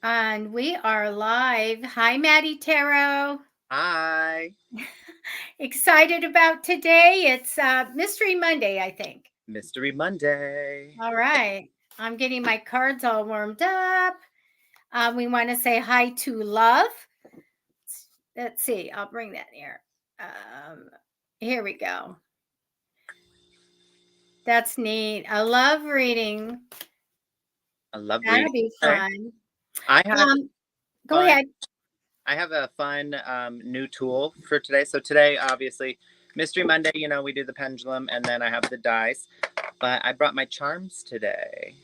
And we are live. Hi, Matty Tarot. Hi. Excited about today. It's Mystery Monday, I think. Mystery Monday. All right. I'm getting my cards all warmed up. We want to say hi to Love. Let's see. I'll bring that here. Here we go. That's neat. I love reading. I love That'll reading. be Okay. fun. I have Go ahead. I have a fun new tool for today. So today, obviously, Mystery Monday, we do the pendulum and then I have the dice. But I brought my charms today.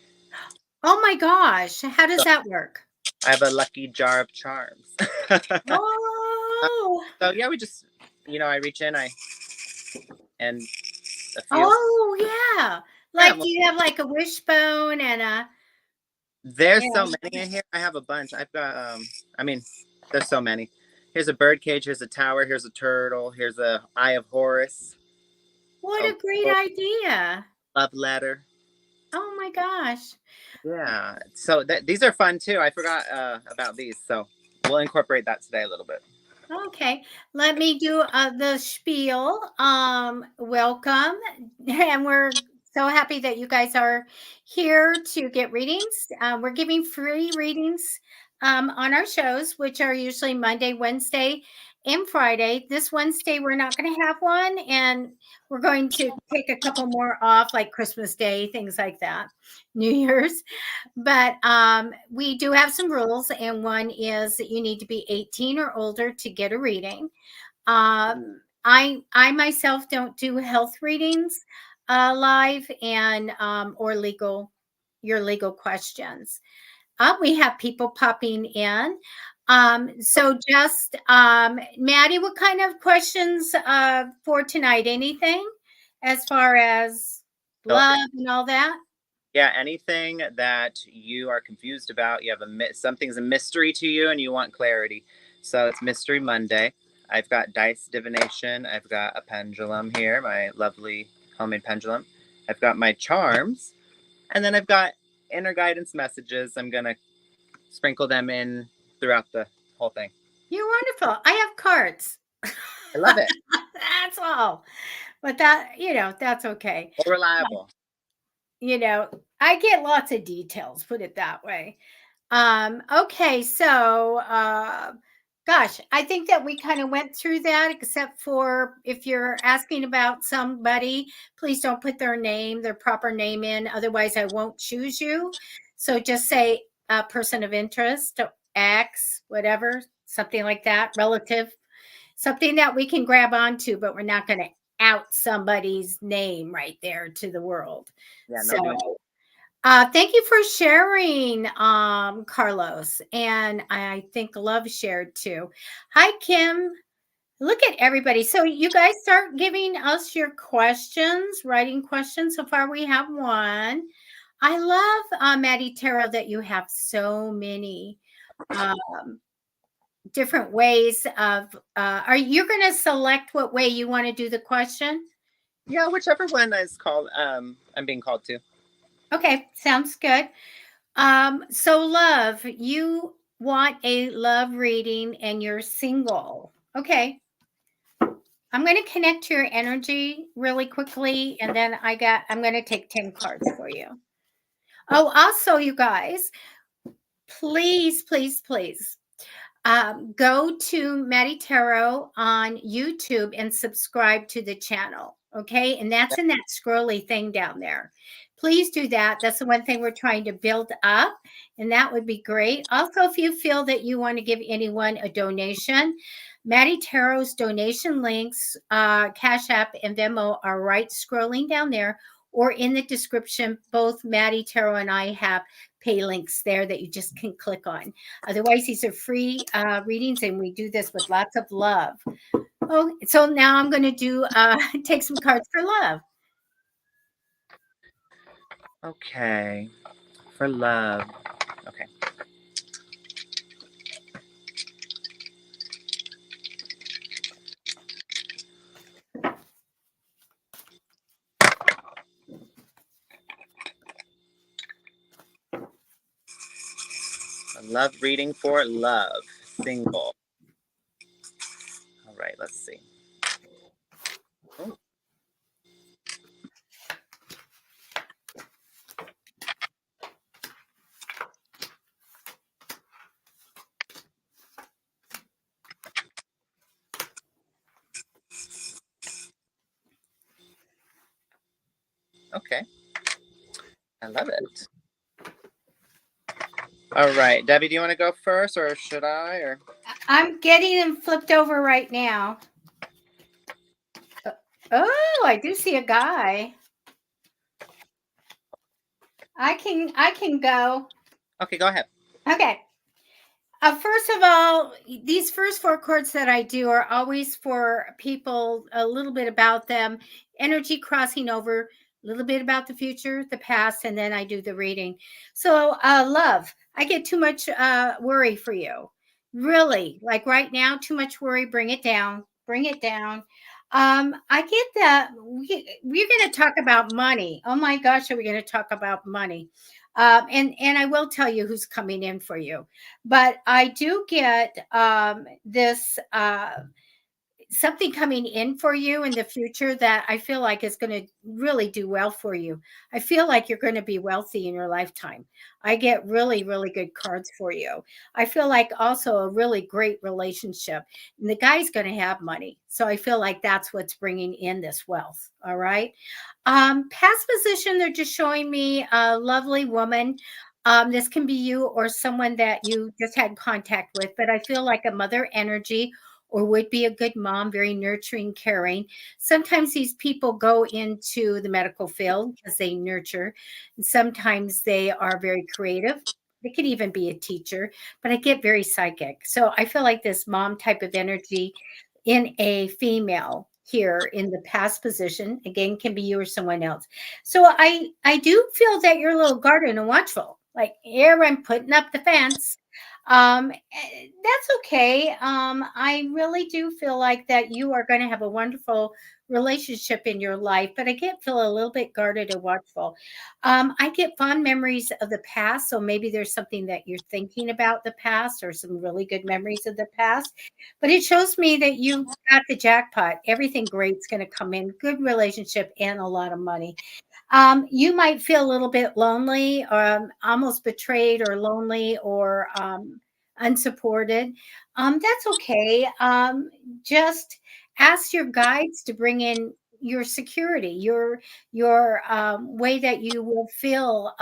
Oh my gosh. How does that work? I have a lucky jar of charms. Oh. So yeah, we just I reach in, and a few. Oh, yeah. Yeah, Like, do you have, like, a wishbone and a there's you so know many in here. I have a bunch. I've got there's so many. Here's a bird cage, here's a tower, here's a turtle, here's a Eye of Horus, what a a great idea. love letter. Oh my gosh. Yeah. So these are fun too. I forgot about these. So we'll incorporate that today a little bit. Okay. Let me do, the spiel. Welcome, and we're so happy that you guys are here to get readings. We're giving free readings, on our shows, which are usually Monday, Wednesday, and Friday. This Wednesday, we're not going to have one, and we're going to take a couple more off, like Christmas Day, things like that, New Year's. But we do have some rules, and one is that you need to be 18 or older to get a reading. I myself don't do health readings live and or your legal questions. We have people popping in. So just Maddie, what kind of questions for tonight? Anything as far as So love and all that? yeah, anything that you are confused about, you have something's a mystery to you, and you want clarity. So it's Mystery Monday. I've got dice divination. I've got a pendulum here, my lovely homemade pendulum. I've got my charms, and then I've got inner guidance messages. I'm gonna sprinkle them in throughout the whole thing. You're wonderful. I have cards. I love it. That's all. But that's okay. All reliable. I get lots of details, put it that way. Okay, so gosh, I think that we kind of went through that, except for if you're asking about somebody, please don't put their proper name in. Otherwise, I won't choose you. So just say a person of interest, X, whatever, something like that, relative, something that we can grab onto, but we're not going to out somebody's name right there to the world. Yeah, no doing. So thank you for sharing, Carlos. And I think Love shared too. Hi, Kim. Look at everybody. So you guys start giving us your questions, writing questions. So far, we have one. I love, Matty Tarot, that you have so many different ways of. Are you going to select what way you want to do the question? Yeah, whichever one is called. I'm being called to. Okay, sounds good. So Love, you want a love reading and you're single. Okay. I'm going to connect to your energy really quickly, and then I'm going to take 10 cards for you. Oh, also, you guys, please, please, please, go to Matty Tarot on YouTube and subscribe to the channel. Okay. And that's in that scrolly thing down there. Please do that. That's the one thing we're trying to build up. And that would be great. Also, if you feel that you want to give anyone a donation, Matty Tarot's donation links, Cash App and Venmo are right scrolling down there or in the description. Both Matty Tarot and I have pay links there that you just can click on. Otherwise, these are free readings, and we do this with lots of love. Oh, so now I'm going to do take some cards for love. Okay, for love. Okay. A love reading for love, single. All right, let's see. Oh. Okay, I love it. All right, Debbie, do you want to go first, or should I? Or I'm getting them flipped over right now. Oh, I do see a guy. I can go. okay, go ahead. Okay. First of all, these first four cards that I do are always for people, a little bit about them, energy crossing over, a little bit about the future, the past, and then I do the reading. So, love, I get too much worry for you. Really, like right now, too much worry, bring it down, bring it down. I get that we're going to talk about money. Oh my gosh, are we going to talk about money? And I will tell you who's coming in for you. But I do get this something coming in for you in the future that I feel like is going to really do well for you. I feel like you're going to be wealthy in your lifetime. I get really, really good cards for you. I feel like also a really great relationship. And the guy's going to have money. So I feel like that's what's bringing in this wealth. All right. Past position, they're just showing me a lovely woman. This can be you or someone that you just had contact with, but I feel like a mother energy or would be a good mom, very nurturing, caring. Sometimes these people go into the medical field because they nurture. And sometimes they are very creative. They could even be a teacher, but I get very psychic. So I feel like this mom type of energy in a female here in the past position again can be you or someone else. So I do feel that you're a little guarded and watchful, like here I'm putting up the fence. That's okay. I really do feel like that you are going to have a wonderful relationship in your life, but I get feel a little bit guarded and watchful. I get fond memories of the past, so maybe there's something that you're thinking about the past or some really good memories of the past. But it shows me that you got the jackpot. Everything great's going to come in, good relationship and a lot of money. You might feel a little bit lonely, almost betrayed, or lonely, or unsupported. That's okay. Just ask your guides to bring in your security, your way that you will feel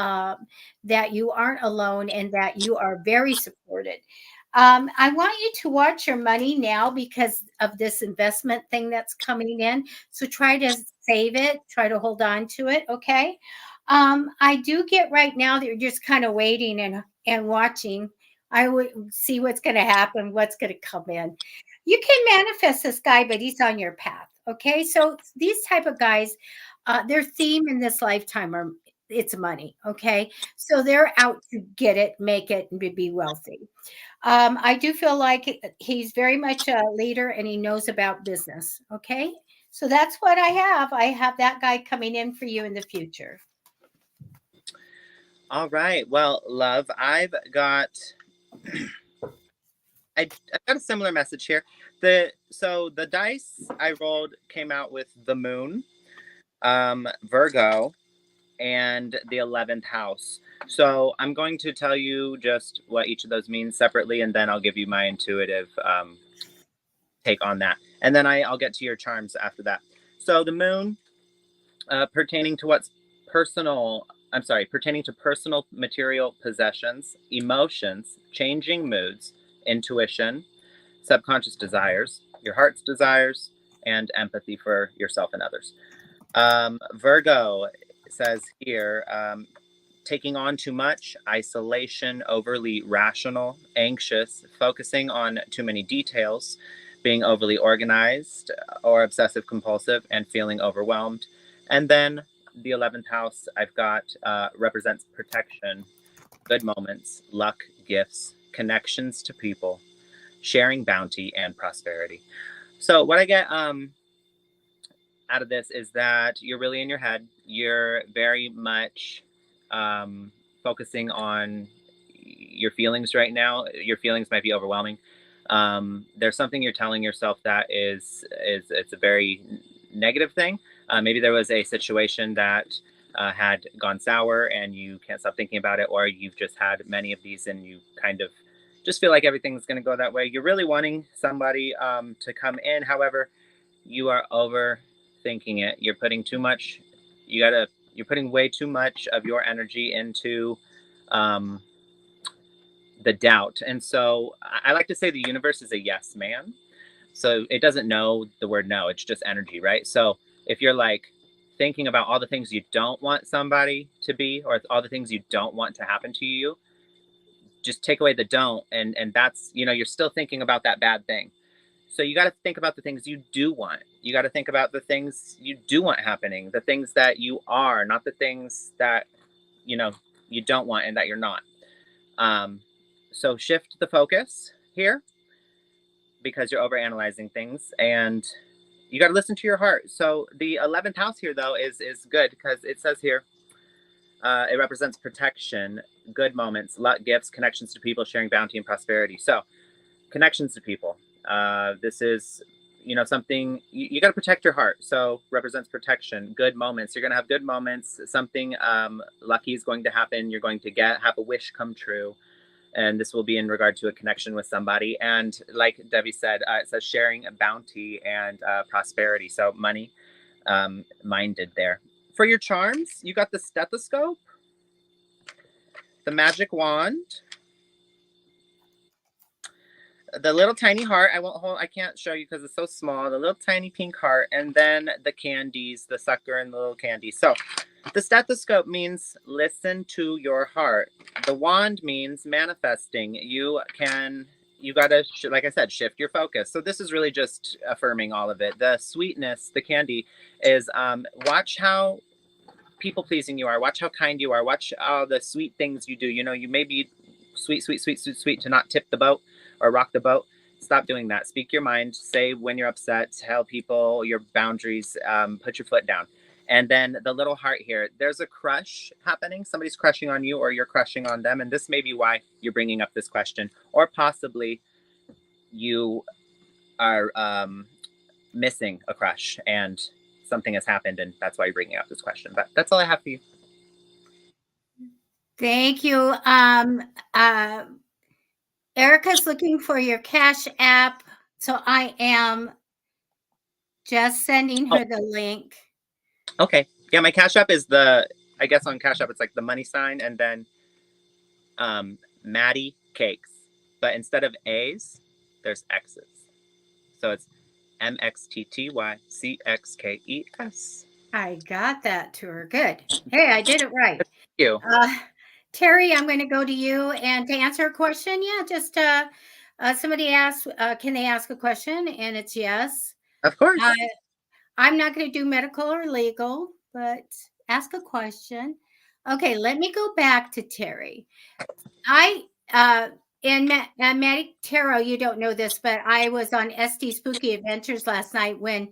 that you aren't alone and that you are very supported. I want you to watch your money now because of this investment thing that's coming in. So try to save it, try to hold on to it. Okay. I do get right now that you're just kind of waiting and watching. I would see what's going to happen, what's going to come in. You can manifest this guy, but he's on your path. Okay. So these type of guys, their theme in this lifetime are it's money. Okay. So they're out to get it, make it, and be wealthy. I do feel like he's very much a leader and he knows about business. Okay. So that's what I have. I have that guy coming in for you in the future. All right. Well, love, I've got I've got a similar message here. So the dice I rolled came out with the moon, Virgo, and the 11th house. So I'm going to tell you just what each of those means separately, and then I'll give you my intuitive take on that. And then I'll get to your charms after that. So the moon, pertaining to what's personal, pertaining to personal material possessions, emotions, changing moods, intuition, subconscious desires, your heart's desires, and empathy for yourself and others. Virgo says here, taking on too much, isolation, overly rational, anxious, focusing on too many details, being overly organized or obsessive compulsive, and feeling overwhelmed. And then the 11th house I've got represents protection, good moments, luck, gifts, connections to people, sharing bounty, and prosperity. So what I get out of this is that you're really in your head. You're very much focusing on your feelings right now. Your feelings might be overwhelming. There's something you're telling yourself that is it's a very negative thing. Maybe there was a situation that had gone sour and you can't stop thinking about it, or you've just had many of these and you kind of just feel like everything's going to go that way. You're really wanting somebody to come in. However, you are overthinking it. You're putting too much. You're putting way too much of your energy into um, the doubt. And so I like to say the universe is a yes man. So it doesn't know the word no. It's just energy, right? So if you're like thinking about all the things you don't want somebody to be, or all the things you don't want to happen to you, just take away the don't, and that's, you're still thinking about that bad thing. So you got to think about the things you do want. You got to think about the things you do want happening, the things that you are, not the things that you don't want and that you're not. So shift the focus here, because you're overanalyzing things, and you got to listen to your heart. So the 11th house here, though, is good, because it says here, it represents protection, good moments, luck, gifts, connections to people, sharing bounty and prosperity. So connections to people. This is, something you got to protect your heart. So represents protection, good moments. You're going to have good moments. Something lucky is going to happen. You're going to have a wish come true. And this will be in regard to a connection with somebody. And like Debbie said, it says sharing a bounty and prosperity. So money minded there. For your charms, you got the stethoscope, the magic wand, the little tiny heart. I can't show you because it's so small. The little tiny pink heart, and then the candies, the sucker and the little candy. So the stethoscope means listen to your heart. The wand means manifesting. You gotta, like I said, shift your focus. So this is really just affirming all of it. The sweetness, the candy is watch how people pleasing you are. Watch how kind you are. Watch all the sweet things you do. You may be sweet to not tip the boat or rock the boat. Stop doing that. Speak your mind. Say when you're upset. Tell people your boundaries. Put your foot down. And then the little heart here, there's a crush happening. Somebody's crushing on you, or you're crushing on them. And this may be why you're bringing up this question. Or possibly you are missing a crush and something has happened, and that's why you're bringing up this question. But that's all I have for you. Thank you. Erica's looking for your Cash App, so I am just sending her the link. Okay. Yeah, my Cash App is I guess on Cash App it's like the money sign and then Matty Cakes. But instead of A's, there's X's. So it's MXTTYCXKES. I got that to her. Good. Hey, I did it right. Thank you. Terry, I'm going to go to you, and to answer a question, just somebody asked, can they ask a question? And it's yes. Of course. I'm not going to do medical or legal, but ask a question. Okay, let me go back to Terry. And Matty Tarot, you don't know this, but I was on SD Spooky Adventures last night when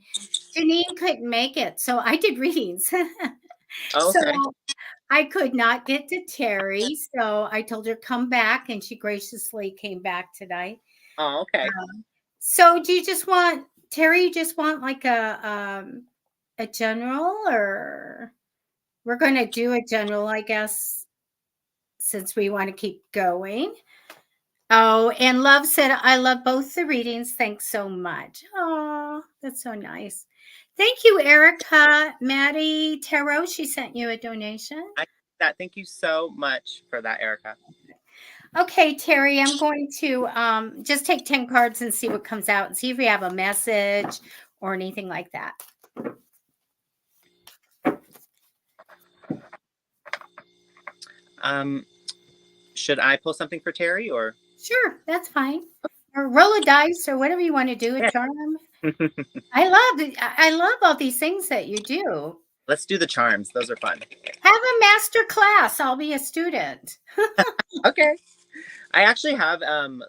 Janine couldn't make it. So I did readings. Okay. So I could not get to Terry. So I told her come back, and she graciously came back tonight. Oh, okay. So do you just want, Terry, you just want like a general, or we're going to do a general, I guess, since we want to keep going. Oh, and Love said, I love both the readings. Thanks so much. Oh, that's so nice. Thank you, Erica. Matty Tarot, she sent you a donation. Thank you so much for that, Erica. Okay, Terry, I'm going to just take 10 cards and see what comes out, and see if we have a message or anything like that. Should I pull something for Terry, or? Sure, that's fine. Or roll a dice, or whatever you want to do. A charm. I love all these things that you do. Let's do the charms. Those are fun. Have a master class. I'll be a student. Okay. I actually have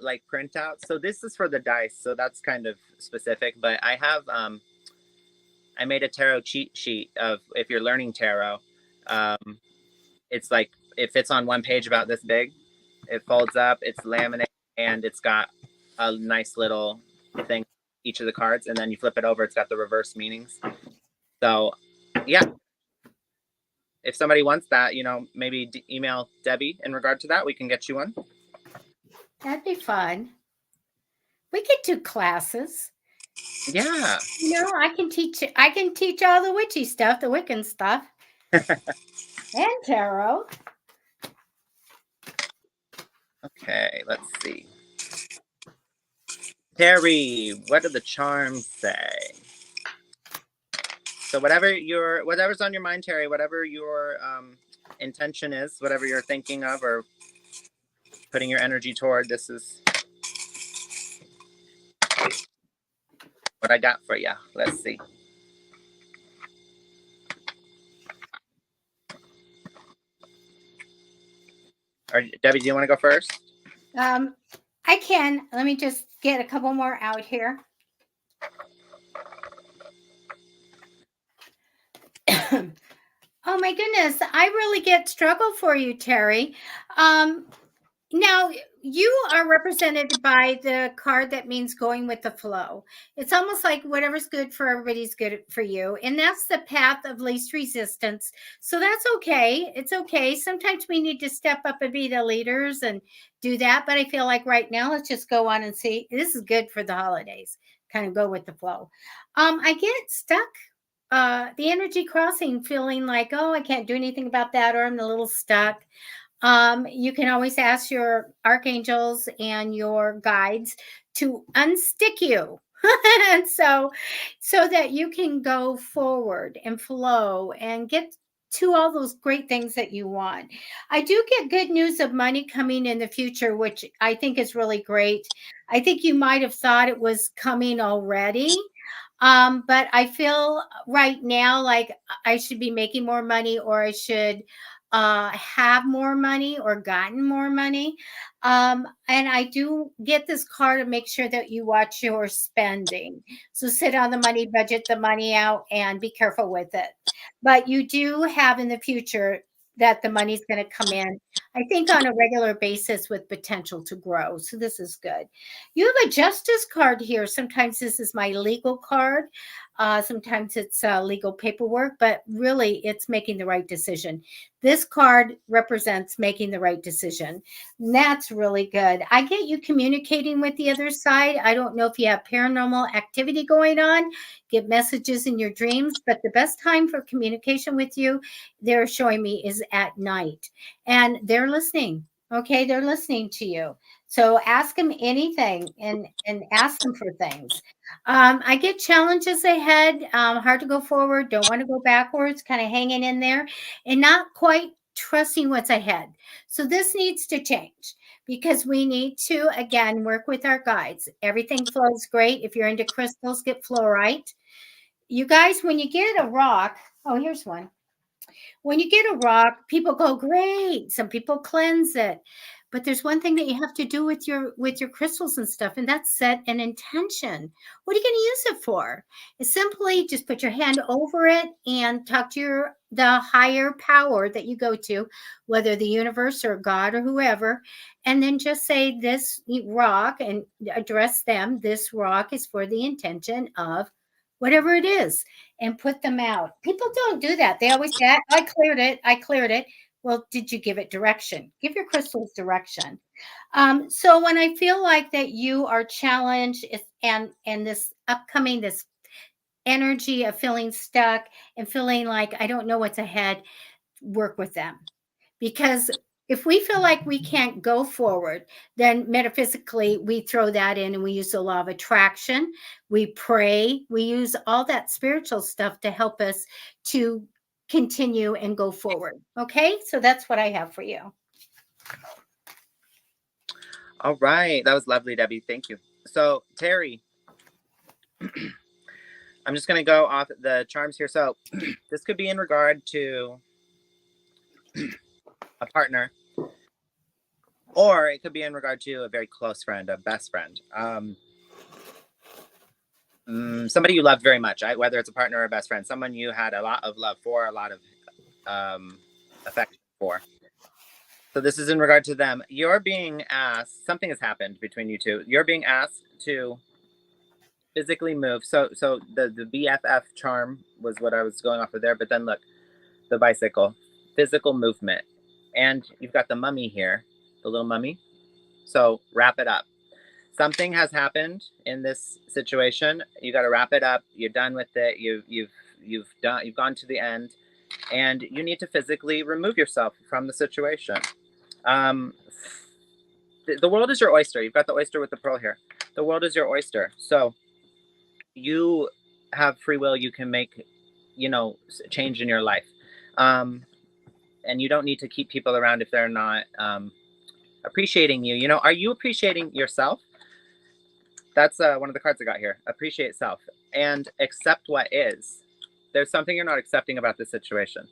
like printouts. So this is for the dice. So that's kind of specific. But I have I made a tarot cheat sheet of if you're learning tarot. It's like it fits on one page about this big. It folds up, it's laminated, and it's got a nice little thing, each of the cards, and then you flip it over, it's got the reverse meanings. So, yeah. If somebody wants that, maybe email Debbie in regard to that. We can get you one. That'd be fun. We could do classes. Yeah. I can teach all the witchy stuff, the Wiccan stuff. And tarot. Okay, let's see. Terry, what do the charms say? So whatever's on your mind, Terry, whatever your intention is, whatever you're thinking of or putting your energy toward, this is what I got for you. Let's see. Debbie, do you want to go first? I can. Let me just get a couple more out here. Oh my goodness, I really get struggle for you, Terry. Now you are represented by the card that means going with the flow. It's almost like whatever's good for everybody's good for you. And that's the path of least resistance. So that's okay. It's okay. Sometimes we need to step up and be the leaders and do that. But I feel like right now, let's just go on and see. This is good for the holidays. Kind of go with the flow. I get stuck. The energy crossing, feeling like, oh, I can't do anything about that, or I'm a little stuck. You can always ask your archangels and your guides to unstick you. And so that you can go forward and flow and get to all those great things that you want. I do get good news of money coming in the future, which I think is really great. I think you might have thought it was coming already. But I feel right now like I should be making more money, or I should have more money or gotten more money. And I do get this card to make sure that you watch your spending. So sit on the money, budget the money out, and be careful with it. But you do have in the future that the money's going to come in, I think, on a regular basis with potential to grow. So this is good. You have a justice card here. Sometimes this is my legal card. Sometimes it's legal paperwork, but really it's making the right decision. This card represents making the right decision. And that's really good. I get you communicating with the other side. I don't know if you have paranormal activity going on, get messages in your dreams, but the best time for communication with you, they're showing me, is at night. And they're listening. Okay, they're listening to you. So ask them anything and ask them for things. I get challenges ahead, hard to go forward, don't want to go backwards, kind of hanging in there and not quite trusting what's ahead. So this needs to change because we need to, again, work with our guides. Everything flows great. If you're into crystals, get fluorite. You guys, when you get a rock, oh, here's one. When you get a rock, people go, great. Some people cleanse it. But there's one thing that you have to do with your crystals and stuff, and that's set an intention. What are you going to use it for? It's simply just put your hand over it and talk to the higher power that you go to, whether the universe or God or whoever, and then just say this rock and address them. This rock is for the intention of whatever it is, and put them out. People don't do that. They always say, I cleared it. Well, did you give it direction? Give your crystals direction. So when I feel like that you are challenged and this upcoming, this energy of feeling stuck and feeling like I don't know what's ahead, work with them. Because if we feel like we can't go forward, then metaphysically we throw that in and we use the law of attraction. We pray. We use all that spiritual stuff to help us to continue and go forward. Okay, so that's what I have for you. All right, that was lovely, Debbie. Thank you. So Terry, I'm just going to go off the charms here. So this could be in regard to a partner, or it could be in regard to a very close friend, a best friend, somebody you loved very much, whether it's a partner or a best friend, someone you had a lot of love for, a lot of affection for. So this is in regard to them. You're being asked, something has happened between you two. You're being asked to physically move. So the BFF charm was what I was going off of there. But then look, the bicycle, physical movement. And you've got the mummy here, the little mummy. So wrap it up. Something has happened in this situation. You got to wrap it up. You're done with it. You've gone to the end, and you need to physically remove yourself from the situation. The world is your oyster. You've got the oyster with the pearl here. The world is your oyster. So you have free will. You can make, change in your life. And you don't need to keep people around if they're not appreciating you. Are you appreciating yourself? That's one of the cards I got here. Appreciate self and accept what is. There's something you're not accepting about this situation.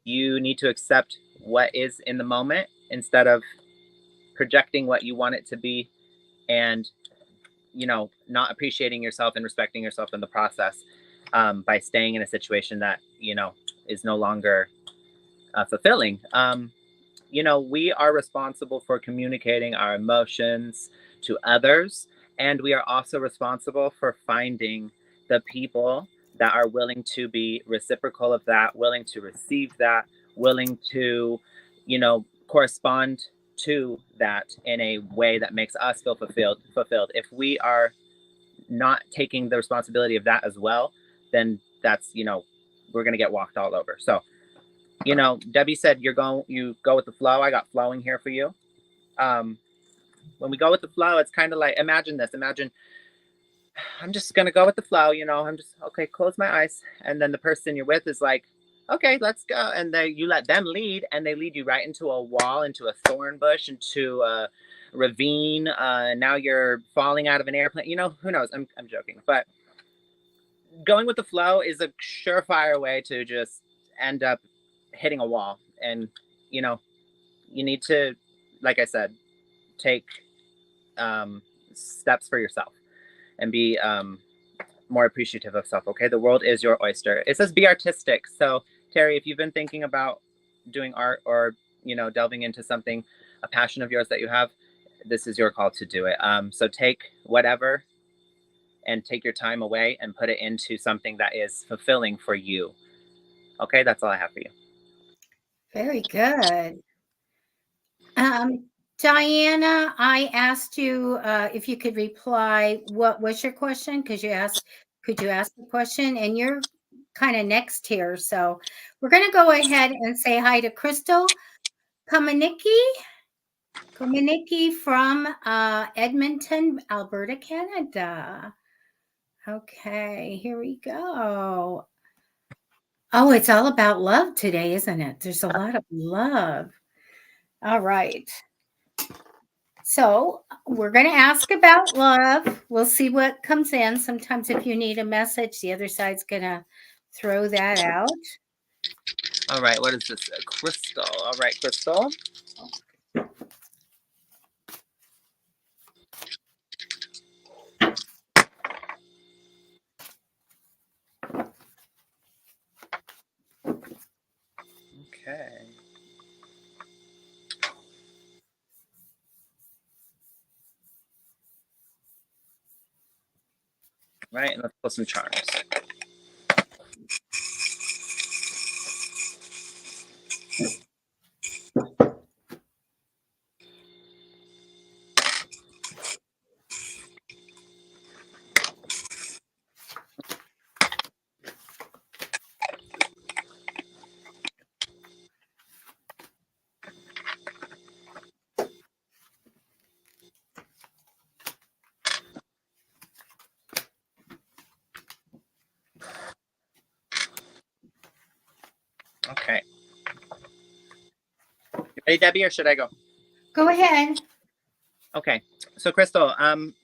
You need to accept what is in the moment instead of projecting what you want it to be and, not appreciating yourself and respecting yourself in the process by staying in a situation that, is no longer fulfilling. We are responsible for communicating our emotions to others. And we are also responsible for finding the people that are willing to be reciprocal of that, willing to receive that, willing to, correspond to that in a way that makes us feel fulfilled. If we are not taking the responsibility of that as well, then that's, we're going to get walked all over. So, Debbie said you go with the flow. I got flowing here for you. When we go with the flow, it's kind of like, imagine I'm just going to go with the flow. I'm just, okay, close my eyes. And then the person you're with is like, okay, let's go. And then you let them lead, and they lead you right into a wall, into a thorn bush, into a ravine. Now you're falling out of an airplane. Who knows? I'm joking. But going with the flow is a surefire way to just end up hitting a wall. And, you need to, like I said, take steps for yourself and be more appreciative of self. Okay, the world is your oyster. It says be artistic. So Terry, if you've been thinking about doing art or delving into something, a passion of yours that you have, this is your call to do it. So take whatever and take your time away and put it into something that is fulfilling for you. Okay, that's all I have for you. Very good. Diana, I asked you if you could reply. What was your question? Because you asked, could you ask the question? And you're kind of next here. So we're going to go ahead and say hi to Crystal Komaniki from Edmonton, Alberta, Canada. Okay, here we go. Oh, it's all about love today, isn't it? There's a lot of love. All right. So we're going to ask about love. We'll see what comes in. Sometimes if you need a message, the other side's going to throw that out. All right, what is this? Crystal. All right, Crystal. Okay. Right, and let's pull some charms. Okay. You ready, Debbie, or should I go? Go ahead. Okay. So, Crystal, I'm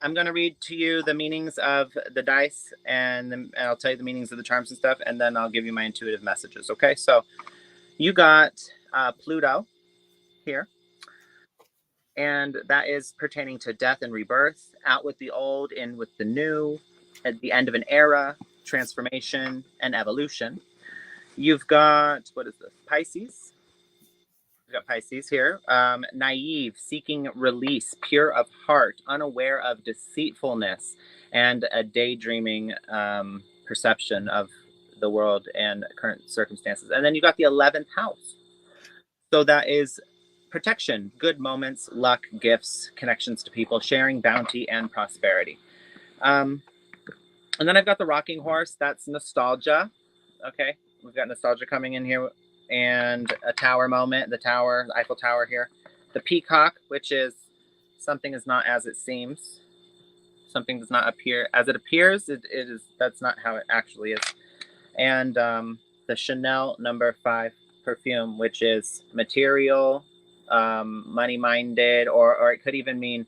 going to read to you the meanings of the dice, and I'll tell you the meanings of the charms and stuff, and then I'll give you my intuitive messages. Okay. So, you got Pluto here, and that is pertaining to death and rebirth, out with the old, in with the new, at the end of an era, transformation, and evolution. You've got, what is this? Pisces. We got Pisces here. Naive, seeking release, pure of heart, unaware of deceitfulness, and a daydreaming perception of the world and current circumstances. And then you got the 11th house. So that is protection, good moments, luck, gifts, connections to people, sharing bounty and prosperity. And then I've got the rocking horse. That's nostalgia. Okay, we've got nostalgia coming in here, and a tower moment, the tower, the Eiffel Tower here. The peacock, which is something is not as it seems. Something does not appear as it appears. It is. That's not how it actually is. And the Chanel number 5 perfume, which is material, money-minded, or it could even mean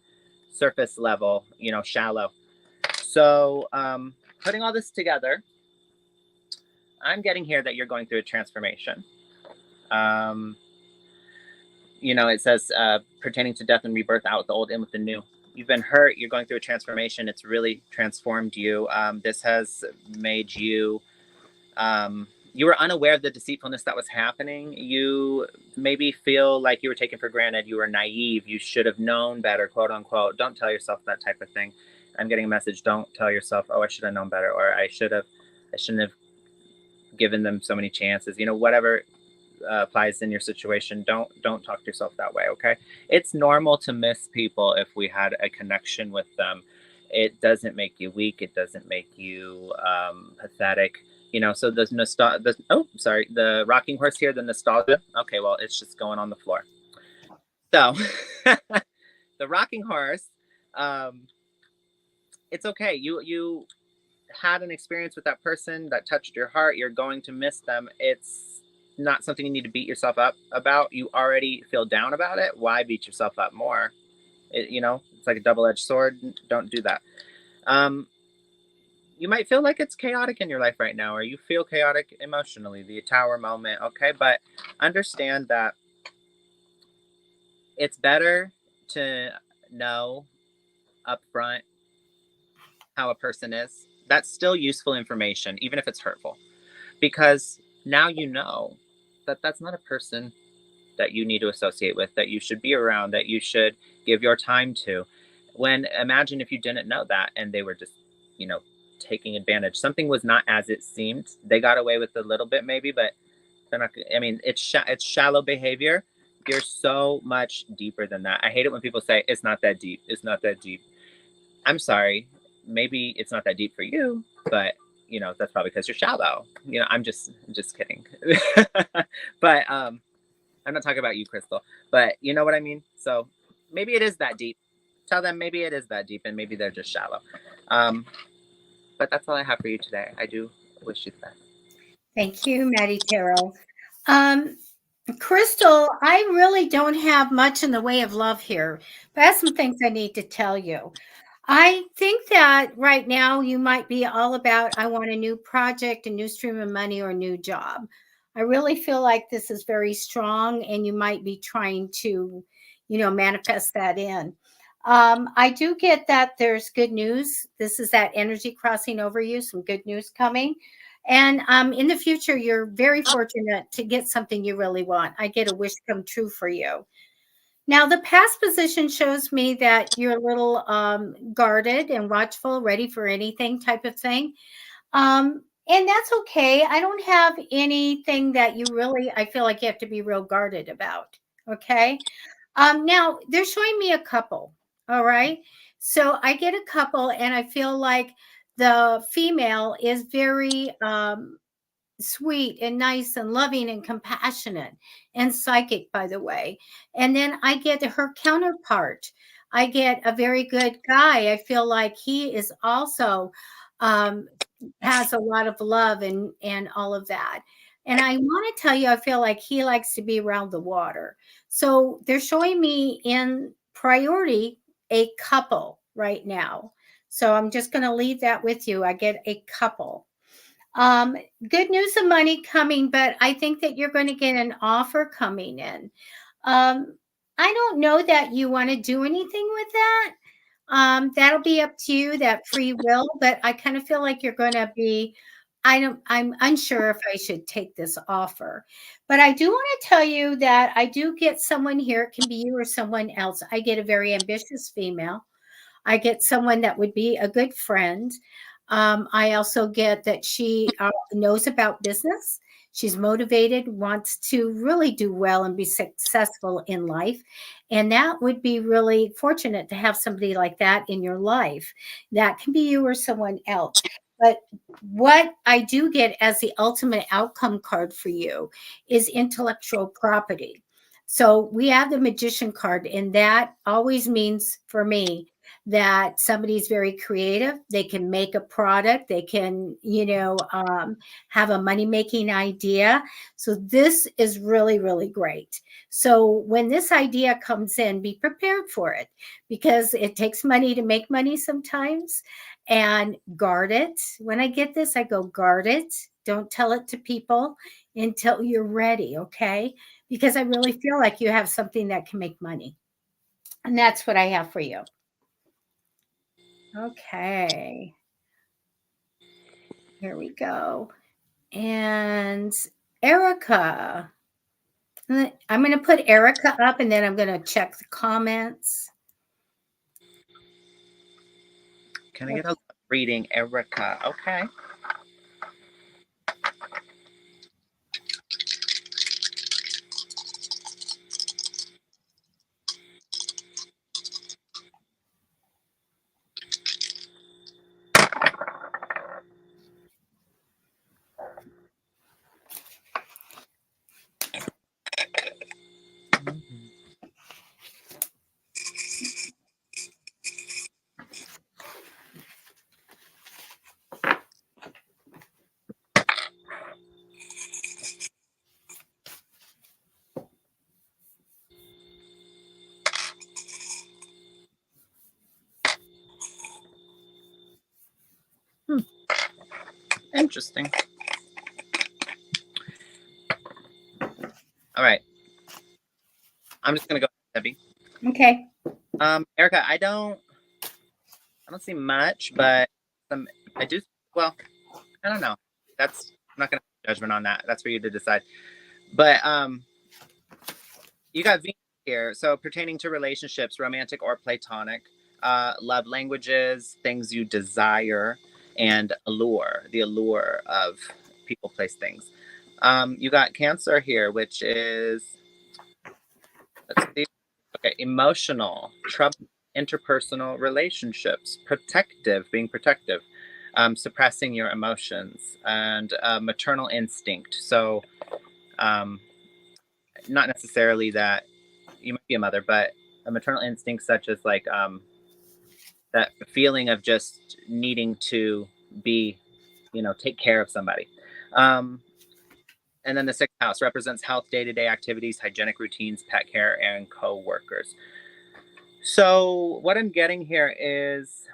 surface level, shallow. So putting all this together, I'm getting here that you're going through a transformation. It says pertaining to death and rebirth, out with the old, in with the new. You've been hurt. You're going through a transformation. It's really transformed you. This has made you, you were unaware of the deceitfulness that was happening. You maybe feel like you were taken for granted. You were naive. You should have known better, quote unquote. Don't tell yourself that type of thing. I'm getting a message. Don't tell yourself, oh, I should have known better, or I shouldn't have given them so many chances. Whatever applies in your situation, don't talk to yourself that way. Okay, it's normal to miss people if we had a connection with them. It doesn't make you weak. It doesn't make you pathetic. So the rocking horse here, the nostalgia. Okay, well, it's just going on the floor. So the rocking horse, it's okay. You had an experience with that person that touched your heart. You're going to miss them. It's not something you need to beat yourself up about. You already feel down about it. Why beat yourself up more? It's like a double-edged sword. Don't do that. You might feel like it's chaotic in your life right now, or you feel chaotic emotionally, the tower moment. Okay, but understand that it's better to know upfront how a person is. That's still useful information, even if it's hurtful, because now you know that that's not a person that you need to associate with, that you should be around, that you should give your time to. Imagine if you didn't know that and they were just, taking advantage. Something was not as it seemed. They got away with a little bit maybe, but they're not. I mean, it's shallow behavior. You're so much deeper than that. I hate it when people say it's not that deep. It's not that deep. I'm sorry. Maybe it's not that deep for you, but that's probably because you're shallow. I'm just kidding. But I'm not talking about you, Crystal, but you know what I mean? So maybe it is that deep. Tell them maybe it is that deep and maybe they're just shallow. But that's all I have for you today. I do wish you the best. Thank you, Matty Tarot. Crystal, I really don't have much in the way of love here, but I have some things I need to tell you. I think that right now you might be all about, I want a new project, a new stream of money, or a new job. I really feel like this is very strong and you might be trying to, manifest that in. I do get that there's good news. This is that energy crossing over you, some good news coming. And in the future, you're very fortunate to get something you really want. I get a wish come true for you. Now, the past position shows me that you're a little guarded and watchful, ready for anything type of thing. And that's okay. I don't have anything that I feel like you have to be real guarded about. Okay. Now, they're showing me a couple. All right. So I get a couple, and I feel like the female is very sweet and nice and loving and compassionate and psychic, by the way. And then I get her counterpart. I get a very good guy. I feel like he is also has a lot of love and all of that. And I want to tell you, I feel like he likes to be around the water. So they're showing me in priority a couple right now. So I'm just going to leave that with you. I get a couple. Good news of money coming, but I think that you're going to get an offer coming in. I don't know that you want to do anything with that. That'll be up to you, that free will, but I kind of feel like you're going to be I'm unsure if I should take this offer, but I do want to tell you that I do get someone here. It can be you or someone else. I get a very ambitious female. I get someone that would be a good friend. I also get that she knows about business. She's motivated, wants to really do well and be successful in life. And that would be really fortunate to have somebody like that in your life. That can be you or someone else. But what I do get as the ultimate outcome card for you is intellectual property. So we have the magician card, and that always means for me that somebody's very creative. They can make a product. They can, have a money making idea. So this is really, really great. So when this idea comes in, be prepared for it because it takes money to make money sometimes. And guard it. When I get this, I go guard it. Don't tell it to people until you're ready. Okay. Because I really feel like you have something that can make money. And that's what I have for you. Okay. Here we go. And Erica. I'm going to put Erica up and then I'm going to check the comments. Can I get a reading, Erica? Okay. Interesting. All right. I'm just gonna go, Debbie. Okay. Erica, I don't see much, but I do. Well, I don't know. I'm not gonna have judgment on that. That's for you to decide. But you got Venus here, so pertaining to relationships, romantic or platonic, love languages, things you desire, and the allure of people, place, things. You got Cancer here, which is, let's see, okay, emotional, trouble, interpersonal relationships, being protective, suppressing your emotions, and maternal instinct. So, not necessarily that you might be a mother, but a maternal instinct such as like that feeling of just needing to be, take care of somebody. And then the sixth house represents health, day-to-day activities, hygienic routines, pet care, and co-workers. So what I'm getting here is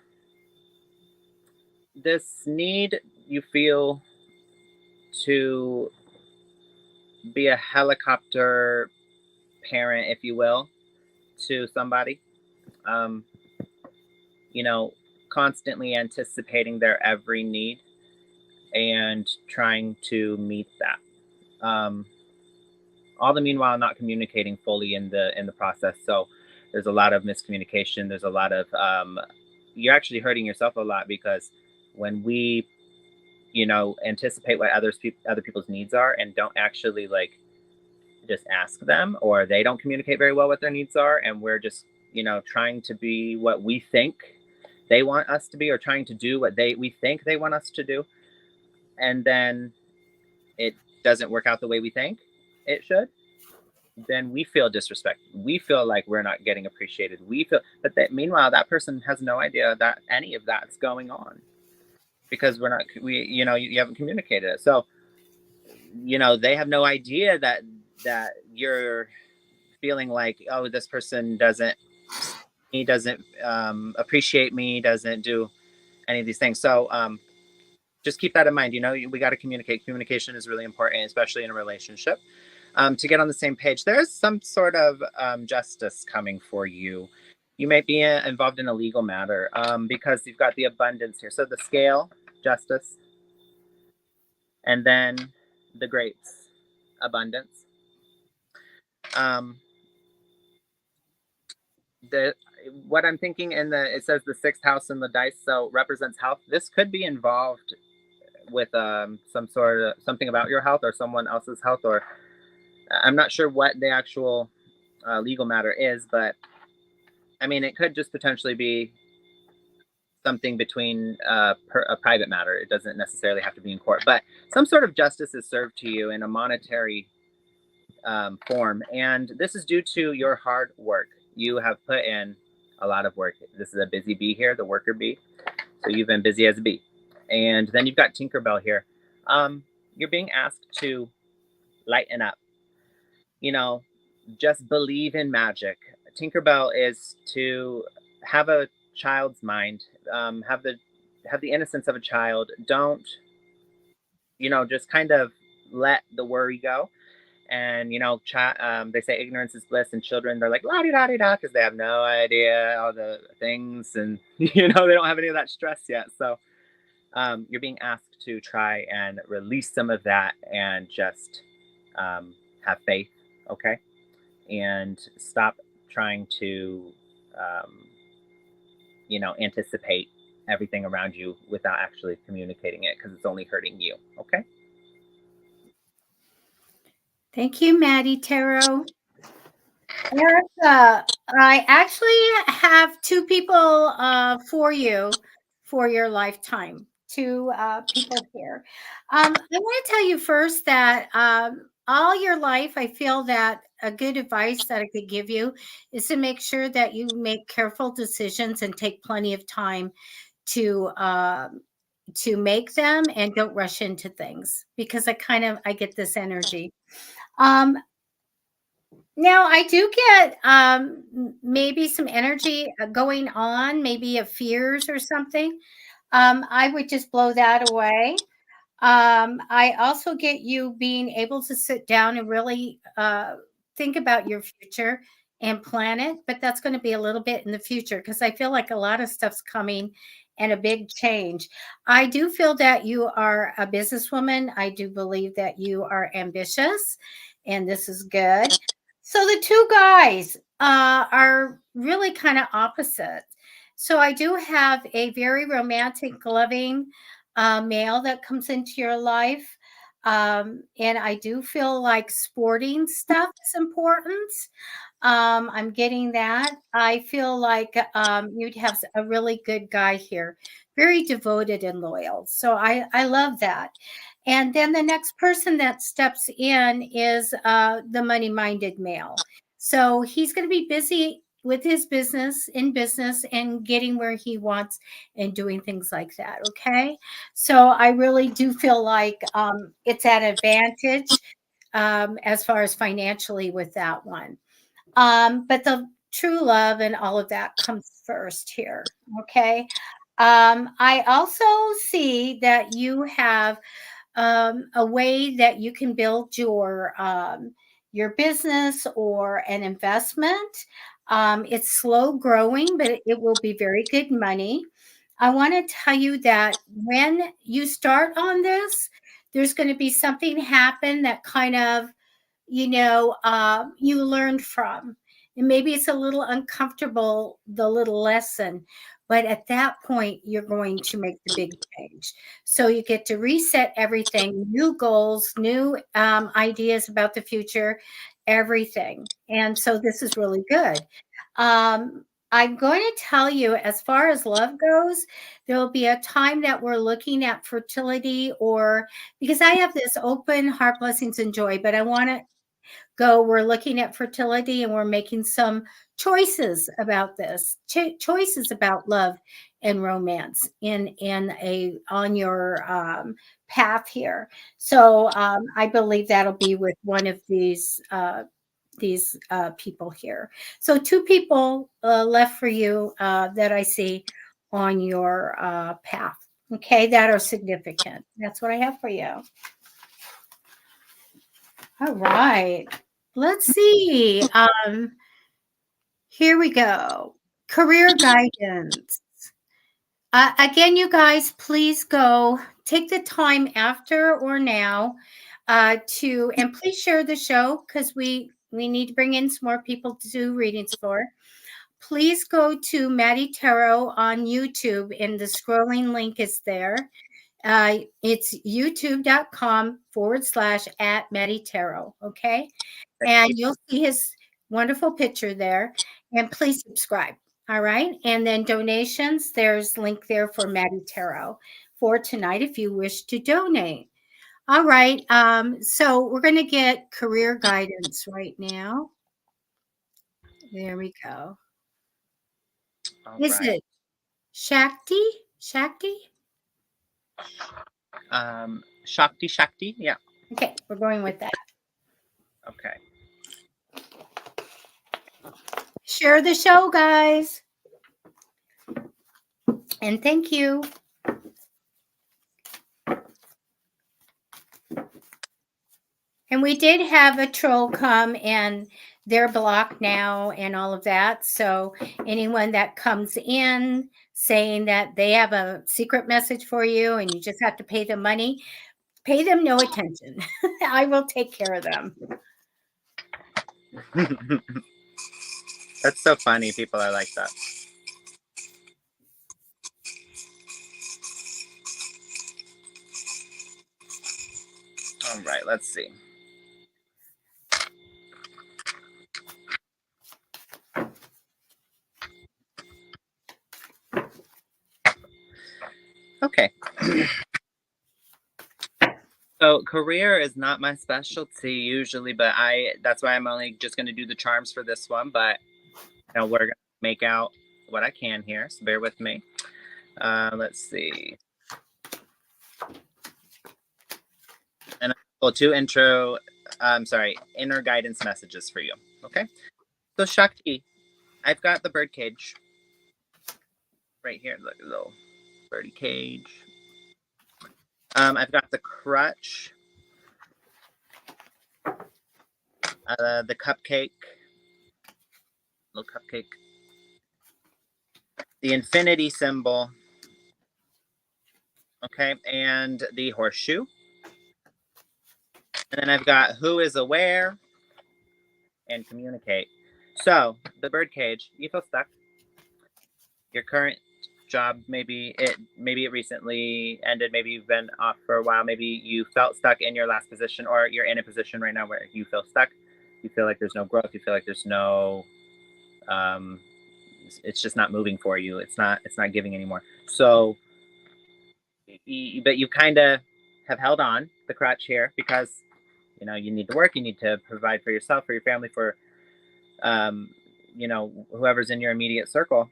this need you feel to be a helicopter parent, if you will, to somebody. Um, constantly anticipating their every need and trying to meet that. All the meanwhile not communicating fully in the process. So there's a lot of miscommunication. There's a lot of you're actually hurting yourself a lot because when we anticipate what other people's needs are and don't actually like just ask them, or they don't communicate very well what their needs are, and we're just trying to be what we think they want us to be, or trying to do what we think they want us to do, and then it doesn't work out the way we think it should, then we feel disrespected. We feel like we're not getting appreciated. We feel, but meanwhile, that person has no idea that any of that's going on because you haven't communicated it. So, they have no idea that you're feeling like, oh, this person doesn't appreciate me, doesn't do any of these things. So, just keep that in mind. We got to communicate. Communication is really important, especially in a relationship. To get on the same page, there's some sort of justice coming for you. You might be involved in a legal matter because you've got the abundance here. So the scale, justice, And then the grapes, abundance. The what I'm thinking in the it says the sixth house in the dice, so represents health. This could be involved with some sort of something about your health or someone else's health, or I'm not sure what the actual legal matter is, but I mean it could just potentially be something between a private matter. It doesn't necessarily have to be in court, but some sort of justice is served to you in a monetary form, and this is due to your hard work. You have put in a lot of work. This is a busy bee here, the worker bee. So you've been busy as a bee. And then you've got Tinkerbell here. You're being asked to lighten up. You know, just believe in magic. Tinkerbell is to have a child's mind, have the innocence of a child. Don't, just kind of let the worry go. And they say ignorance is bliss, and children they're like la di da di da because they have no idea all the things, and they don't have any of that stress yet. So you're being asked to try and release some of that and just have faith, okay, and stop trying to anticipate everything around you without actually communicating it, because it's only hurting you. Okay. Thank you, Matty Tarot. Erica, I actually have two people for you for your lifetime. Two people here. I want to tell you first that all your life, I feel that a good advice that I could give you is to make sure that you make careful decisions and take plenty of time to make them, and don't rush into things, because I get this energy. Um, Now, I do get maybe some energy going on, maybe of fears or something. I would just blow that away. I also get you being able to sit down and really think about your future and plan it, but that's going to be a little bit in the future, because I feel like a lot of stuff's coming and a big change. I do feel that you are a businesswoman. I do believe that you are ambitious, and this is good. So the two guys are really kind of opposite. So I do have a very romantic, loving male that comes into your life. And I do feel like sporting stuff is important. I'm getting that. I feel like you'd have a really good guy here, very devoted and loyal. So I love that. And then the next person that steps in is the money minded male. So he's going to be busy with his business, in business, and getting where he wants and doing things like that. Okay. So I really do feel like it's an advantage as far as financially with that one. But the true love and all of that comes first here. Okay. I also see that you have a way that you can build your business or an investment. It's slow growing, but it will be very good money. I want to tell you that when you start on this, there's going to be something happen that kind of you learned from. And maybe it's a little uncomfortable, the little lesson, but at that point, you're going to make the big change. So you get to reset everything, new goals, new ideas about the future, everything. And so this is really good. I'm going to tell you, as far as love goes, there will be a time that we're looking at fertility, or because I have this open heart, blessings, and joy, but I want to we're looking at fertility, and we're making some choices about this, choices about love and romance in a on your path here. So I believe that'll be with one of these people here. So two people left for you that I see on your path, okay, that are significant. That's what I have for you. All right. Let's see. Here we go. Career guidance. Again, you guys, please go take the time after or now and please share the show, because we need to bring in some more people to do readings for. Please go to Matty Tarot on YouTube, and the scrolling link is there. It's youtube.com/@Matty Tarot. Okay. And you'll see his wonderful picture there. And please subscribe. All right. And then donations, there's link there for Matty Tarot for tonight if you wish to donate. All right. So we're going to get career guidance right now. There we go. All Is right. it Shakti? Shakti? Shakti. Yeah. Okay. We're going with that. Okay. Share the show, guys. And thank you. And we did have a troll come, and they're blocked now and all of that. So anyone that comes in saying that they have a secret message for you and you just have to pay them money, pay them no attention. I will take care of them. That's so funny. People are like that. All right, let's see. Okay. So career is not my specialty usually, but that's why I'm only just going to do the charms for this one. But we're going to make out what I can here, so bear with me. Let's see. And two inner guidance messages for you. Okay. So Shakti, I've got the bird cage right here. Look, a little birdie cage. I've got the crutch, the cupcake, little cupcake, the infinity symbol, okay, and the horseshoe. And then I've got who is aware and communicate. So the bird cage, you feel stuck. Your current job, maybe it recently ended, maybe you've been off for a while, maybe you felt stuck in your last position, or you're in a position right now where you feel stuck. You feel like there's no growth, you feel like there's no it's just not moving for you, it's not giving anymore. So but you kind of have held on the crutch here because you need to work, you need to provide for yourself, for your family, for whoever's in your immediate circle.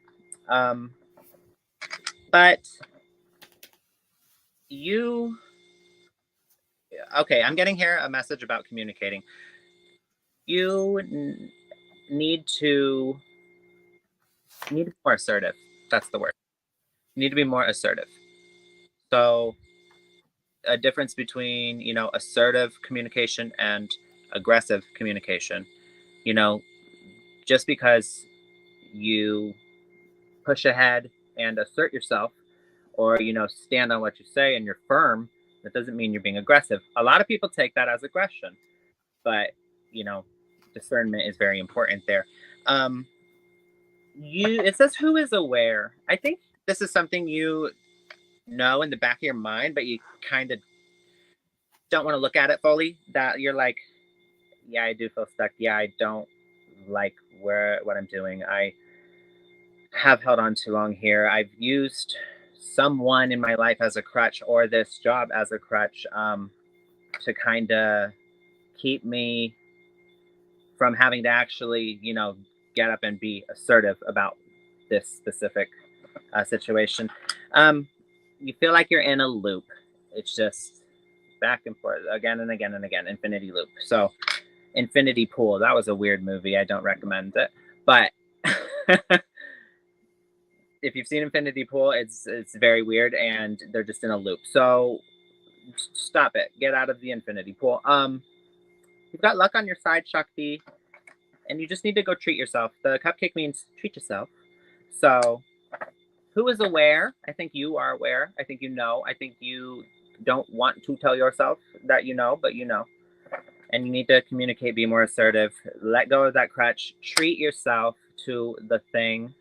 But I'm getting here a message about communicating. You need to be more assertive. That's the word. You need to be more assertive. So a difference between, assertive communication and aggressive communication. Just because you push ahead and assert yourself, or stand on what you say and you're firm, that doesn't mean you're being aggressive. A lot of people take that as aggression, but discernment is very important there. It says who is aware. I think this is something you know in the back of your mind, but you kind of don't want to look at it fully. That you're like, yeah, I do feel stuck. Yeah, I don't like what I'm doing. I have held on too long here. I've used someone in my life as a crutch, or this job as a crutch, to kind of keep me from having to actually, get up and be assertive about this specific situation. You feel like you're in a loop. It's just back and forth again and again and again, infinity loop. So Infinity Pool, that was a weird movie. I don't recommend it. But if you've seen Infinity Pool, it's very weird, and they're just in a loop. So stop it. Get out of the Infinity Pool. You've got luck on your side, Shakti, and you just need to go treat yourself. The cupcake means treat yourself. So who is aware? I think you are aware. I think you know. I think you don't want to tell yourself that you know, but you know. And you need to communicate, be more assertive, let go of that crutch, treat yourself to the thing,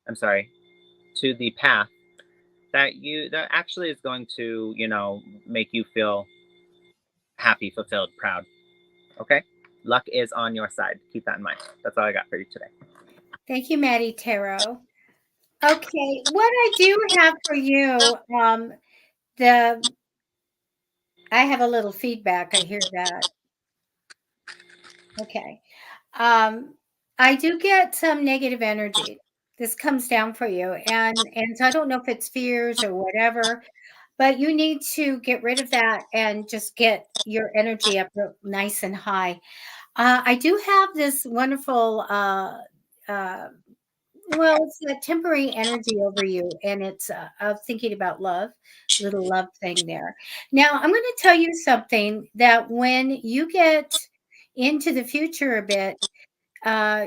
to the path that actually is going to, make you feel happy, fulfilled, proud. Okay? Luck is on your side. Keep that in mind. That's all I got for you today. Thank you, Matty Tarot. Okay, what I do have for you, I have a little feedback. I hear that. Okay. I do get some negative energy. This comes down for you. And so I don't know if it's fears or whatever, but you need to get rid of that and just get your energy up nice and high. I do have this wonderful well, it's a temporary energy over you, and it's of thinking about love, little love thing there. Now, I'm going to tell you something that when you get into the future a bit,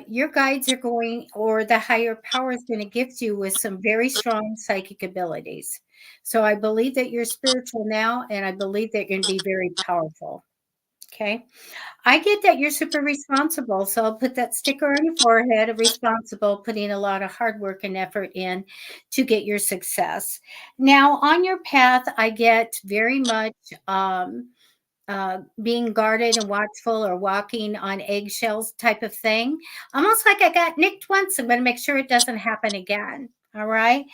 your guides are going, or the higher power is going to gift you with some very strong psychic abilities. So I believe that you're spiritual now, and I believe that you're going to be very powerful. Okay. I get that you're super responsible, so I'll put that sticker on your forehead of responsible, putting a lot of hard work and effort in to get your success. Now, on your path, I get very much being guarded and watchful or walking on eggshells type of thing. Almost like I got nicked once. I'm going to make sure it doesn't happen again. All right.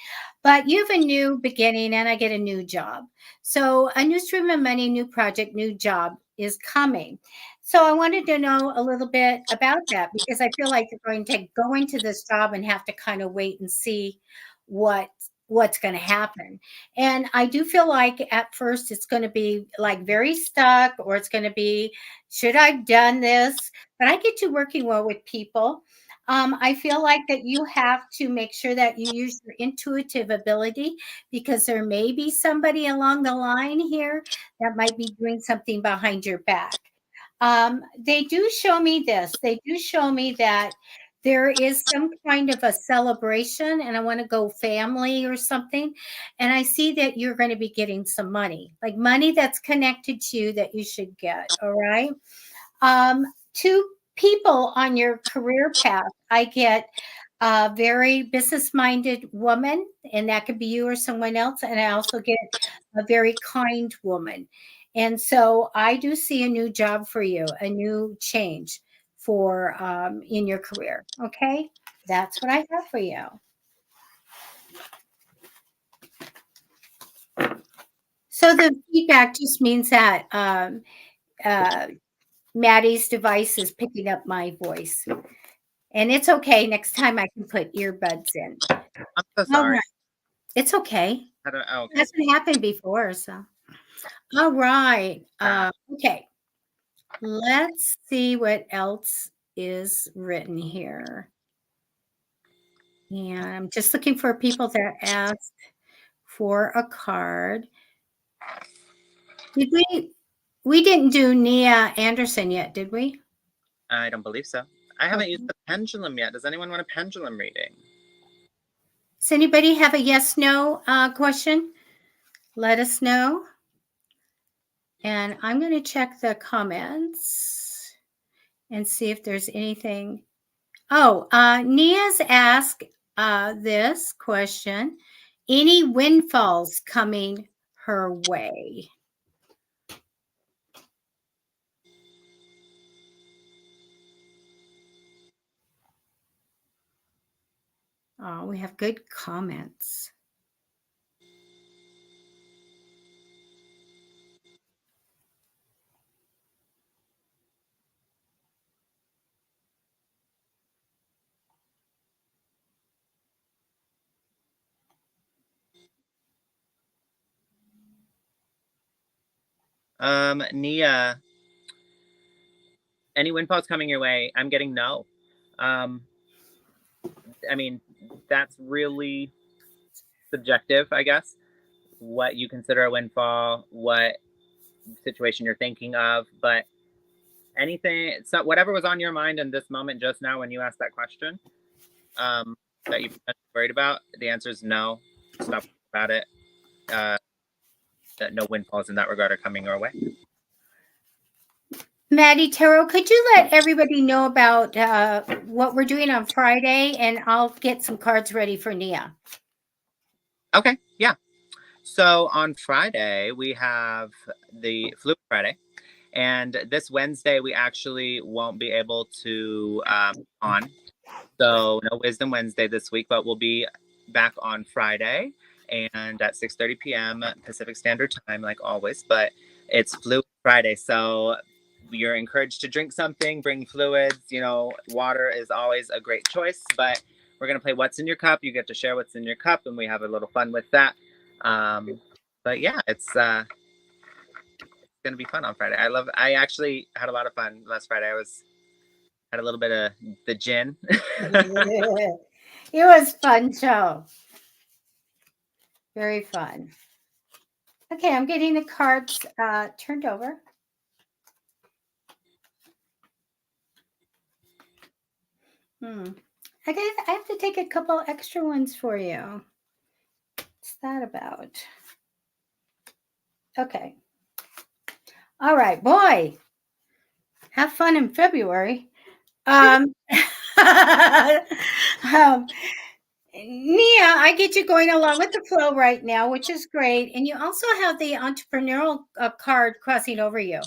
But you have a new beginning and I get a new job. So a new stream of money, new project, new job is coming. So I wanted to know a little bit about that because I feel like you're going to go into this job and have to kind of wait and see what's going to happen. And I do feel like at first it's going to be like very stuck, or it's going to be, should I have done this? But I get you working well with people. I feel like that you have to make sure that you use your intuitive ability because there may be somebody along the line here that might be doing something behind your back. They do show me this. They do show me that there is some kind of a celebration, and I want to go family or something. And I see that you're going to be getting some money, like money that's connected to you that you should get. All right. Two people on your career path, I get a very business minded woman, and that could be you or someone else. And I also get a very kind woman. And so I do see a new job for you, a new change for in your career. Okay. That's what I have for you. So the feedback just means that Maddie's device is picking up my voice. And it's okay. Next time I can put earbuds in. I'm so sorry. Right. It's okay. Okay. It hasn't happened before. So, all right. Okay. Let's see what else is written here. And I'm just looking for people that asked for a card. Did we didn't do Nia Anderson yet, did we? I don't believe so. I haven't used the pendulum yet. Does anyone want a pendulum reading? Does anybody have a yes/no question? Let us know. And I'm going to check the comments and see if there's anything. Oh, Nia's asked this question. Any windfalls coming her way? Oh, we have good comments. Nia, any windfalls coming your way? I'm getting no. I mean, that's really subjective, I guess. What you consider a windfall, what situation you're thinking of, but anything, so whatever was on your mind in this moment just now when you asked that question, that you're worried about, the answer is no. Stop about it. no windfalls in that regard are coming our way. Matty Tarot, could you let everybody know about what we're doing on Friday, and I'll get some cards ready for Nia. Okay, yeah. So on Friday, we have the Fluid Friday. And this Wednesday, we actually won't be able to on. So no Wisdom Wednesday this week, but we'll be back on Friday and at 6:30 p.m. Pacific Standard Time, like always. But it's Fluid Friday, so you're encouraged to drink something, bring fluids. You know, water is always a great choice, but we're going to play What's in Your Cup. You get to share what's in your cup, and we have a little fun with that. But yeah, it's going to be fun on Friday. I actually had a lot of fun last Friday. Had a little bit of the gin. It was fun show. Very fun. Okay, I'm getting the cards turned over. I have to take a couple extra ones for you. What's that about? Okay. All right, boy. Have fun in February. Nia, I get you going along with the flow right now, which is great. And you also have the entrepreneurial card crossing over you.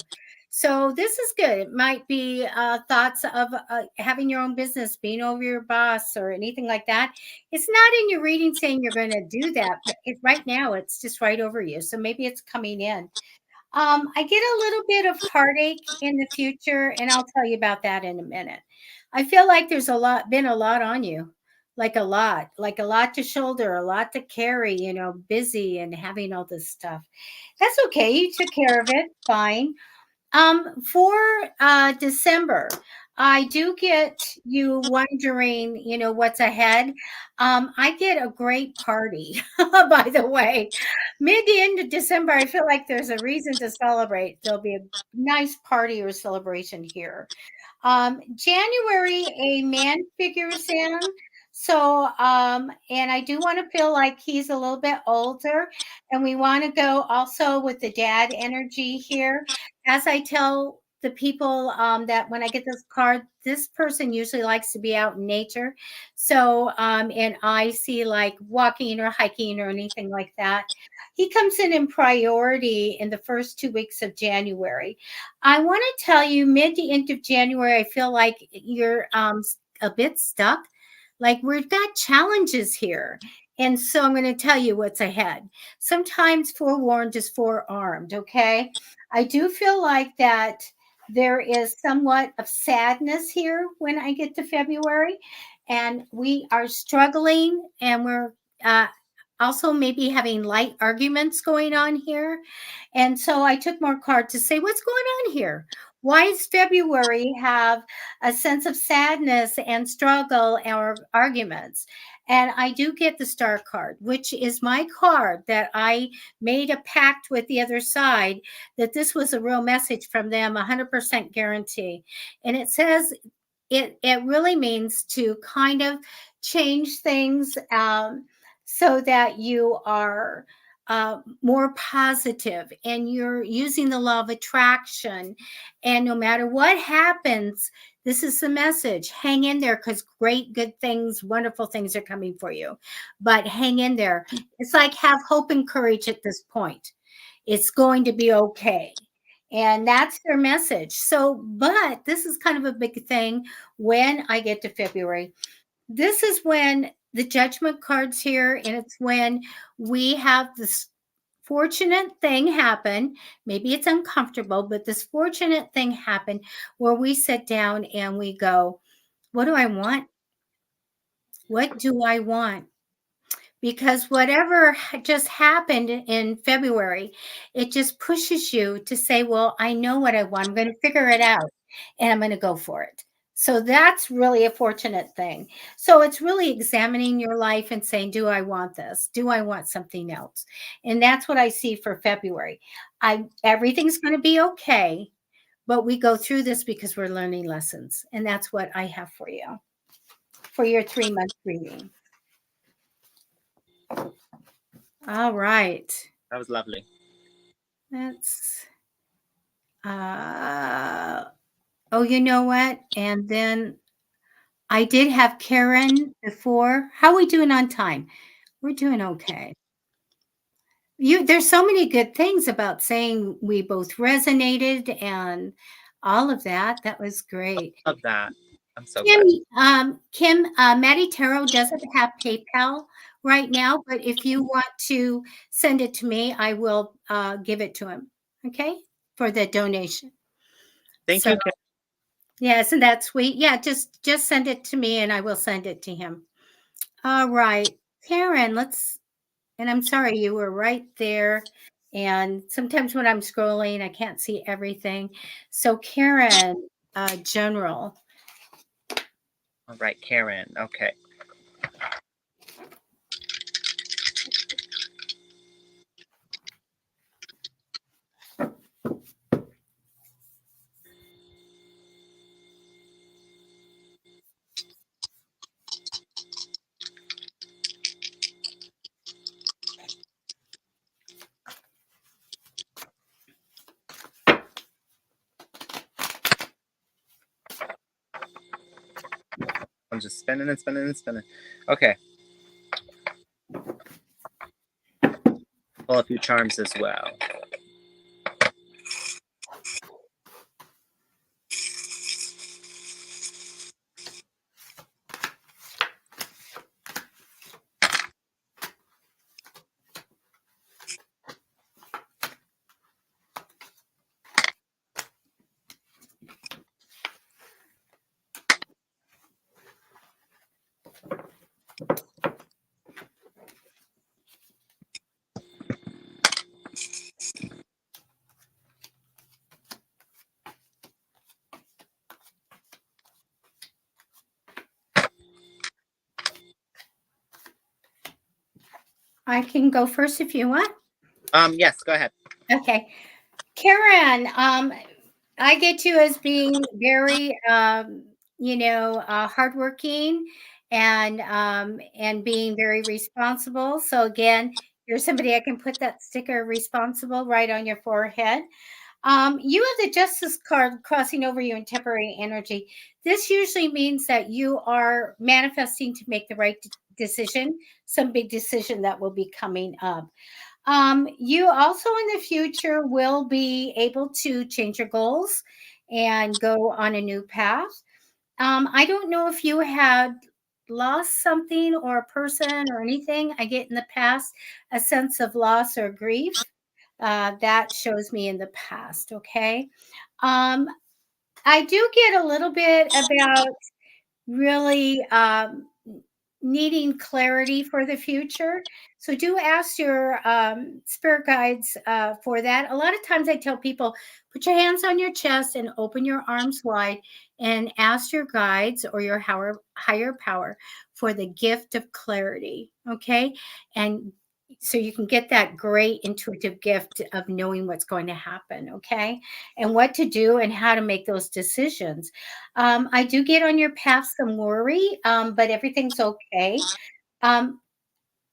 So this is good. It might be thoughts of having your own business, being over your boss or anything like that. It's not in your reading saying you're going to do that, but right now it's just right over you. So maybe it's coming in. I get a little bit of heartache in the future, and I'll tell you about that in a minute. I feel like there's been a lot on you, like a lot to shoulder, a lot to carry, busy and having all this stuff. That's okay. You took care of it. Fine. For December, I do get you wondering, what's ahead. I get a great party, by the way. Mid to end of December, I feel like there's a reason to celebrate. There'll be a nice party or celebration here. January, a man figures in. So, and I do want to feel like he's a little bit older, and we want to go also with the dad energy here. As I tell the people that when I get this card, this person usually likes to be out in nature. So, and I see like walking or hiking or anything like that. He comes in priority in the first 2 weeks of January. I want to tell you, mid to end of January, I feel like you're a bit stuck. Like we've got challenges here. And so I'm going to tell you what's ahead. Sometimes forewarned is forearmed, okay? I do feel like that there is somewhat of sadness here when I get to February. And we are struggling, and we're also maybe having light arguments going on here. And so I took more cards to say, what's going on here? Why does February have a sense of sadness and struggle or arguments? And I do get the Star card, which is my card that I made a pact with the other side that this was a real message from them, 100% guarantee. And it says it really means to kind of change things so that you are more positive and you're using the law of attraction. And no matter what happens, this is the message. Hang in there, because great, good things, wonderful things are coming for you. But hang in there. It's like have hope and courage at this point. It's going to be okay. And that's their message. So, but this is kind of a big thing when I get to February. This is when the judgment card's here, and it's when we have this fortunate thing happen. Maybe it's uncomfortable, but this fortunate thing happen where we sit down and we go, what do I want? What do I want? Because whatever just happened in February, it just pushes you to say, well, I know what I want. I'm going to figure it out, and I'm going to go for it. So that's really a fortunate thing. So it's really examining your life and saying, do I want this? Do I want something else? And that's what I see for February. Everything's going to be okay, but we go through this because we're learning lessons. And that's what I have for you for your 3-month reading. All right. That was lovely. That's, oh, you know what? And then I did have Karen before. How are we doing on time? We're doing okay. There's so many good things about saying we both resonated and all of that. That was great. Love that. I'm so Kim, glad. Matty Tarot doesn't have PayPal right now, but if you want to send it to me, I will give it to him. Okay, for the donation. Thank So you, Karen. yeah, isn't that sweet? Yeah, just send it to me, and I will send it to him. All right, Karen. And I'm sorry, you were right there. And sometimes when I'm scrolling, I can't see everything. So Karen, general. All right, Karen. Okay. I'm just spinning and spinning and spinning. Okay. Pull a few charms as well. I can go first if you want. Yes, go ahead. Okay. Karen, I get you as being very, hardworking and being very responsible. So again, you're somebody I can put that sticker responsible right on your forehead. You have the Justice card crossing over you in temporary energy. This usually means that you are manifesting to make the right decision, some big decision that will be coming up. You also in the future will be able to change your goals and go on a new path. I don't know if you had lost something or a person or anything. I get in the past a sense of loss or grief. That shows me in the past. Okay. Um, I do get a little bit about really needing clarity for the future. So do ask your spirit guides for that. A lot of times I tell people, put your hands on your chest and open your arms wide and ask your guides or your higher power for the gift of clarity. Okay. And so you can get that great intuitive gift of knowing what's going to happen. Okay. And what to do and how to make those decisions. I do get on your path some worry, but everything's okay. Um,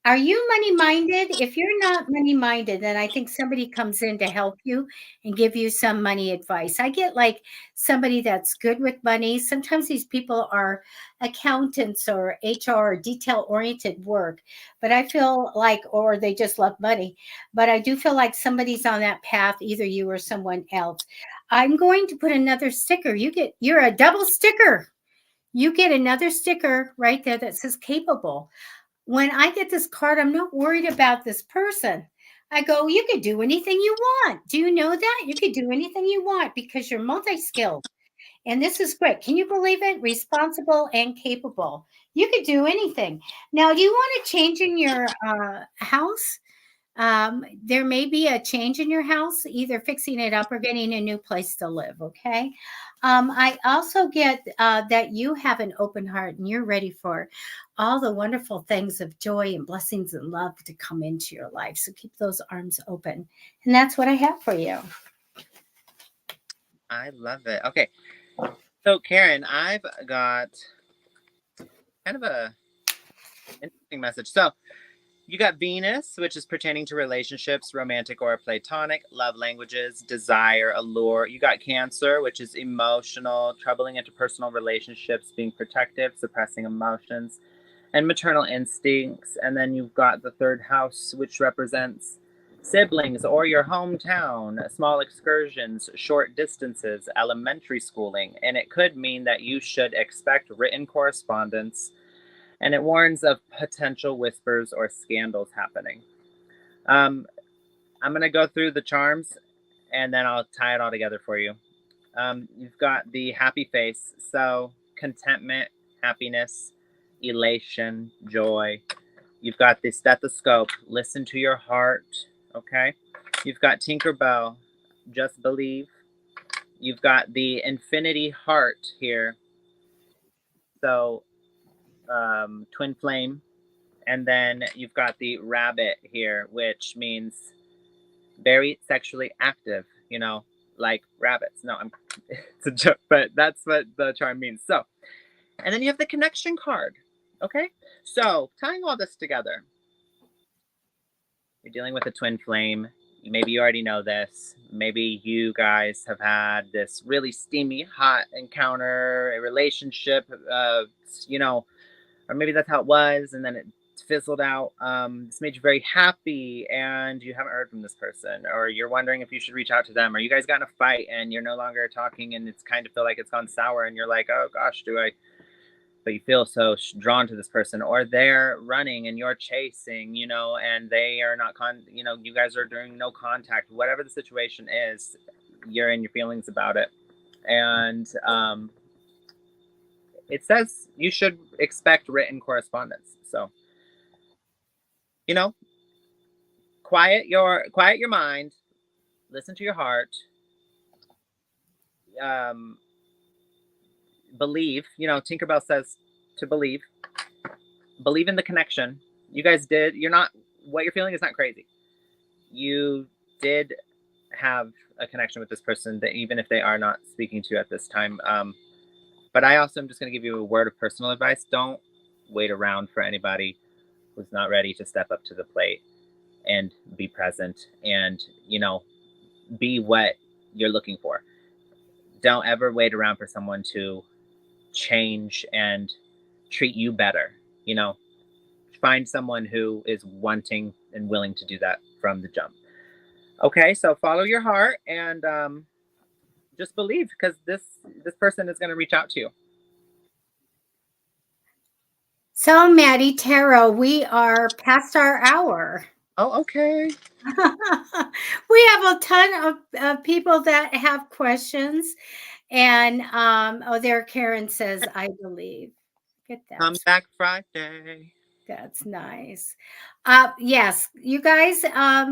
are you money minded? If you're not money minded, then I think somebody comes in to help you and give you some money advice. I get like somebody that's good with money. Sometimes these people are accountants or HR or detail oriented work, but I feel like, or they just love money, but I do feel like somebody's on that path, either you or someone else. I'm going to put another sticker. You're a double sticker. You get another sticker right there that says capable. When I get this card, I'm not worried about this person. I go, you could do anything you want. Do you know that? You could do anything you want because you're multi skilled. And this is great. Can you believe it? Responsible and capable. You could do anything. Now, do you want to change in your house? There may be a change in your house, either fixing it up or getting a new place to live. Okay. I also get that you have an open heart and you're ready for all the wonderful things of joy and blessings and love to come into your life. So keep those arms open. And that's what I have for you. I love it. Okay. So, Karen, I've got kind of a interesting message. So, You got Venus, which is pertaining to relationships, romantic or platonic, love languages, desire, allure. You got Cancer, which is emotional, troubling interpersonal relationships, being protective, suppressing emotions, and maternal instincts. And then you've got the third house, which represents siblings or your hometown, small excursions, short distances, elementary schooling. And it could mean that you should expect written correspondence, and it warns of potential whispers or scandals happening. I'm going to go through the charms and then I'll tie it all together for you. You've got the happy face, so contentment, happiness, elation, joy. You've got the stethoscope, listen to your heart, okay? You've got Tinkerbell, just believe. You've got the infinity heart here, so twin flame. And then you've got the rabbit here, which means very sexually active, you know, like rabbits. No, it's a joke, but that's what the charm means. So, and then you have the connection card. Okay. So, tying all this together, you're dealing with a twin flame. Maybe you already know this. Maybe you guys have had this really steamy, hot encounter, a relationship, you know, or maybe that's how it was, and then it fizzled out. This made you very happy, and you haven't heard from this person, or you're wondering if you should reach out to them, or you guys got in a fight and you're no longer talking, and it's kind of feel like it's gone sour, and you're like, oh gosh, do I? But you feel so drawn to this person, or they're running and you're chasing, you know, and they are not you know, you guys are doing no contact. Whatever the situation is, you're in your feelings about it, and it says you should expect written correspondence. So, you know, quiet your mind, listen to your heart, believe. You know, Tinkerbell says to believe in the connection. You guys did. You're not, what you're feeling is not crazy. You did have a connection with this person, that even if they are not speaking to you at this time. But I also am just going to give you a word of personal advice. Don't wait around for anybody who's not ready to step up to the plate and be present and, you know, be what you're looking for. Don't ever wait around for someone to change and treat you better. You know, find someone who is wanting and willing to do that from the jump. Okay, so follow your heart and just believe, because this person is going to reach out to you. So, Matty Tarot, we are past our hour. Oh, okay. We have a ton of people that have questions. And oh, there Karen says, I believe. Get that. Come back Friday. That's nice. Yes, you guys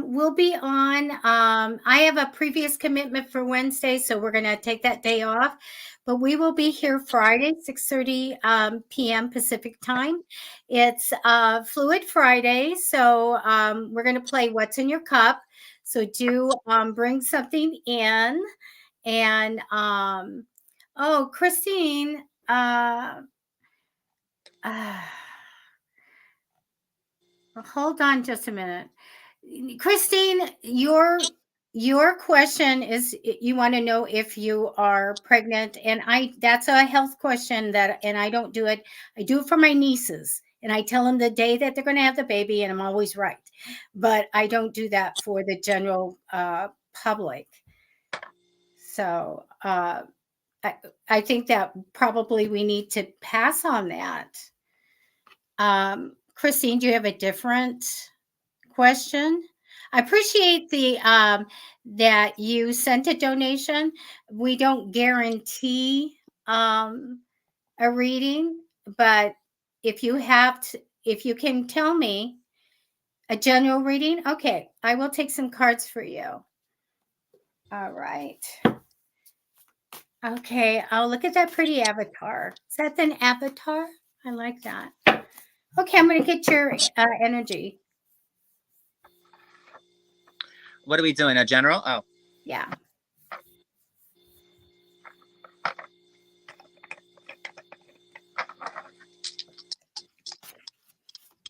will be on. I have a previous commitment for Wednesday, so we're going to take that day off. But we will be here Friday, 6:30 p.m. Pacific time. It's Fluid Friday, so we're going to play What's in Your Cup. So do bring something in. And oh, Christine. Hold on just a minute. Christine, your question is, you want to know if you are pregnant, and that's a health question, and I don't do it. I do it for my nieces, and I tell them the day that they're going to have the baby, and I'm always right. But I don't do that for the general public. So I think that probably we need to pass on that. Christine, do you have a different question? I appreciate the that you sent a donation. We don't guarantee a reading, but if you if you can tell me a general reading, okay, I will take some cards for you. All right. Okay, I'll look at that pretty avatar. Is that an avatar? I like that. Okay, I'm going to get your energy. What are we doing? A general? Oh. Yeah.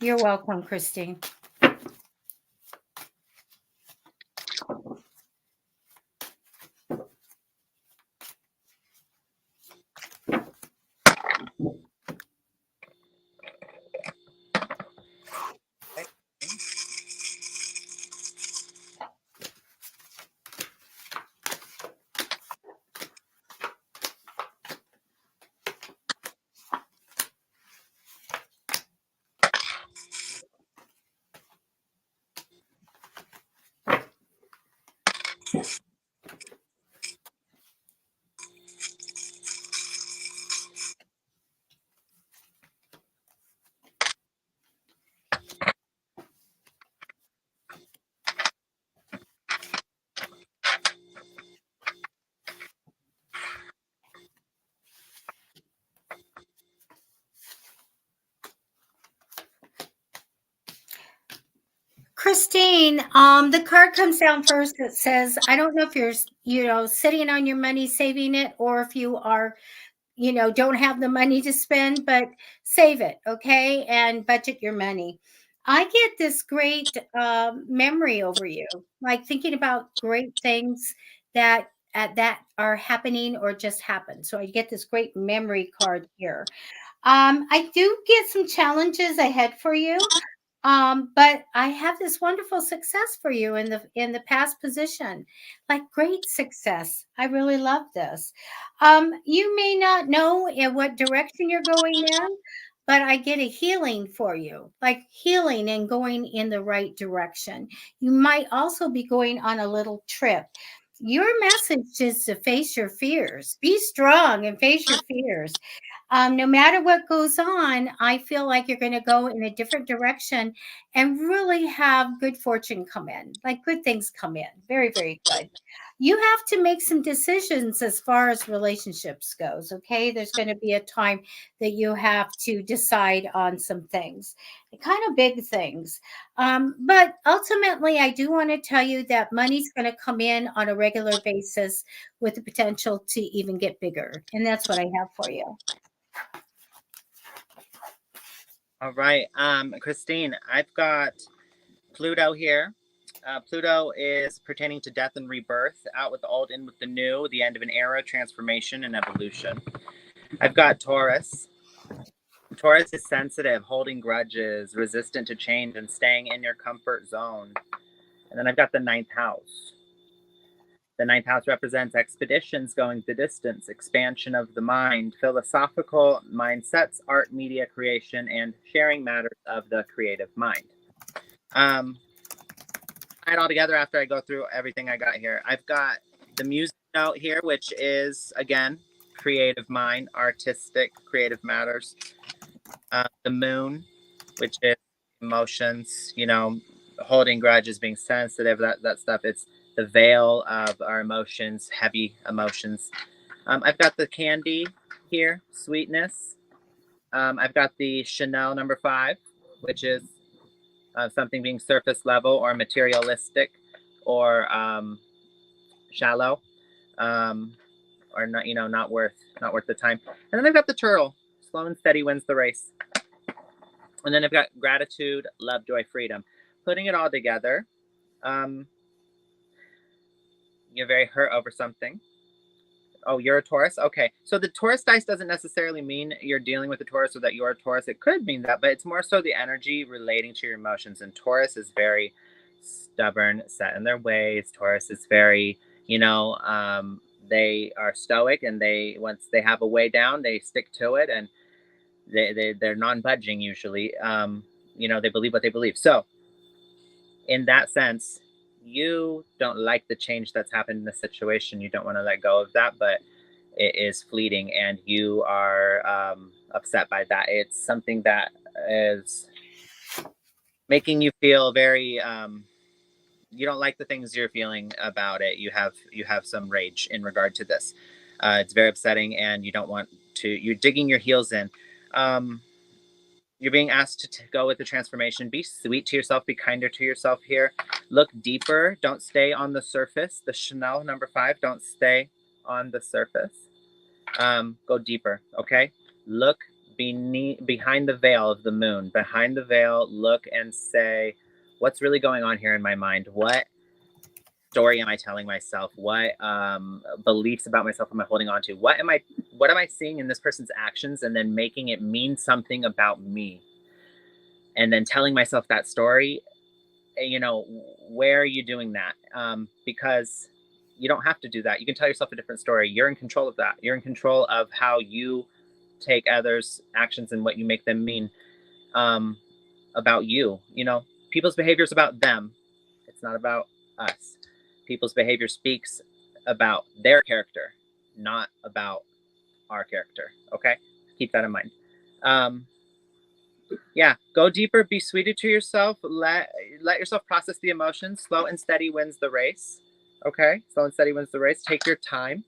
You're welcome, Christine. Christine, the card comes down first that says, I don't know if you're, sitting on your money, saving it, or if you are, don't have the money to spend, but save it, okay? And budget your money. I get this great memory over you, like thinking about great things that are happening or just happened. So I get this great memory card here. I do get some challenges ahead for you. But I have this wonderful success for you in the past position, like great success. I really love this. You may not know in what direction you're going in, but I get a healing for you, like healing and going in the right direction. You might also be going on a little trip. Your message is to face your fears. Be strong and face your fears. No matter what goes on, I feel like you're going to go in a different direction and really have good fortune come in, like good things come in. Very, very good. You have to make some decisions as far as relationships goes, okay? There's going to be a time that you have to decide on some things, kind of big things. But ultimately, I do want to tell you that money's going to come in on a regular basis with the potential to even get bigger. And that's what I have for you. All right, Christine, I've got Pluto here. Pluto is pertaining to death and rebirth, out with the old, in with the new, the end of an era, transformation, and evolution. I've got Taurus. Taurus is sensitive, holding grudges, resistant to change, and staying in your comfort zone. And then I've got the ninth house. The ninth house represents expeditions, going the distance, expansion of the mind, philosophical mindsets, art, media creation, and sharing matters of the creative mind. It all together after I go through everything I got here. I've got the music note here, which is, again, creative mind, artistic, creative matters. The moon, which is emotions, holding grudges, being sensitive, that stuff. It's the veil of our emotions, heavy emotions. I've got the candy here, sweetness. I've got the Chanel number 5, which is something being surface level or materialistic or shallow, or not, not worth the time. And then I've got the turtle, slow and steady wins the race. And then I've got gratitude, love, joy, freedom. Putting it all together, you're very hurt over something. Oh, you're a Taurus? Okay. So the Taurus dice doesn't necessarily mean you're dealing with a Taurus or that you're a Taurus. It could mean that, but it's more so the energy relating to your emotions. And Taurus is very stubborn, set in their ways. Taurus is very, they are stoic, and once they have a way down, they stick to it, and they're non-budging usually. They believe what they believe. So in that sense, you don't like the change that's happened in the situation. You don't want to let go of that, but it is fleeting, and you are upset by that. It's something that is making you feel very you don't like the things you're feeling about it. You have some rage in regard to this. It's very upsetting, and you don't want to. You're digging your heels in. You're being asked to go with the transformation. Be sweet to yourself. Be kinder to yourself here. Look deeper. Don't stay on the surface. The Chanel number 5. Don't stay on the surface. Go deeper. Okay. Look behind the veil of the moon. Behind the veil. Look and say, what's really going on here in my mind? What story am I telling myself? What beliefs about myself am I holding on to? What am I seeing in this person's actions, and then making it mean something about me, and then telling myself that story? Where are you doing that? Because you don't have to do that. You can tell yourself a different story. You're in control of that. You're in control of how you take others' actions and what you make them mean about you. People's behavior is about them. It's not about us. People's behavior speaks about their character, not about our character. Okay? Keep that in mind. Go deeper, be sweeter to yourself, let yourself process the emotions. Slow and steady wins the race. Okay? Slow and steady wins the race. Take your time.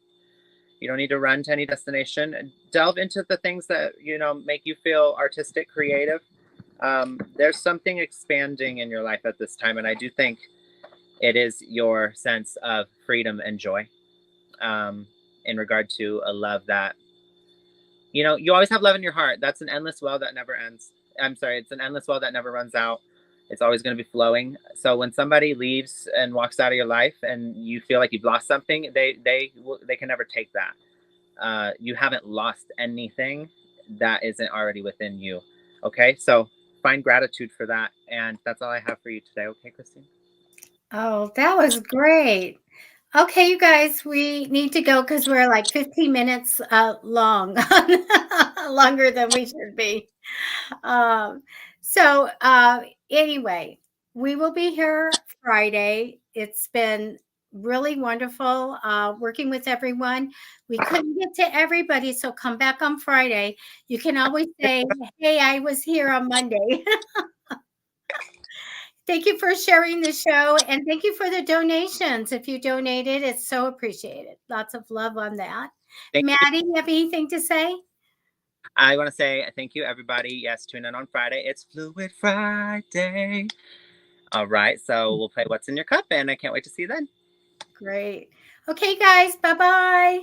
You don't need to run to any destination. Delve into the things that, make you feel artistic, creative. There's something expanding in your life at this time, and I do think it is your sense of freedom and joy, in regard to a love that, you know, you always have love in your heart. That's an endless well that never ends. I'm sorry, it's an endless well that never runs out. It's always going to be flowing. So when somebody leaves and walks out of your life and you feel like you've lost something, they can never take that. You haven't lost anything that isn't already within you. Okay, so find gratitude for that, and that's all I have for you today. Okay, Christine. Oh, that was great. Okay, you guys, we need to go because we're like 15 minutes long, longer than we should be. Um, so, anyway, we will be here Friday. It's been really wonderful working with everyone. We couldn't get to everybody, so come back on Friday. You can always say, hey, I was here on Monday. Thank you for sharing the show, and thank you for the donations. If you donated, it's so appreciated. Lots of love on that. Thank you. Maddie, you have anything to say? I want to say thank you, everybody. Yes, tune in on Friday. It's Fluid Friday. All right, so we'll play What's in Your Cup, and I can't wait to see you then. Great. Okay, guys, bye-bye.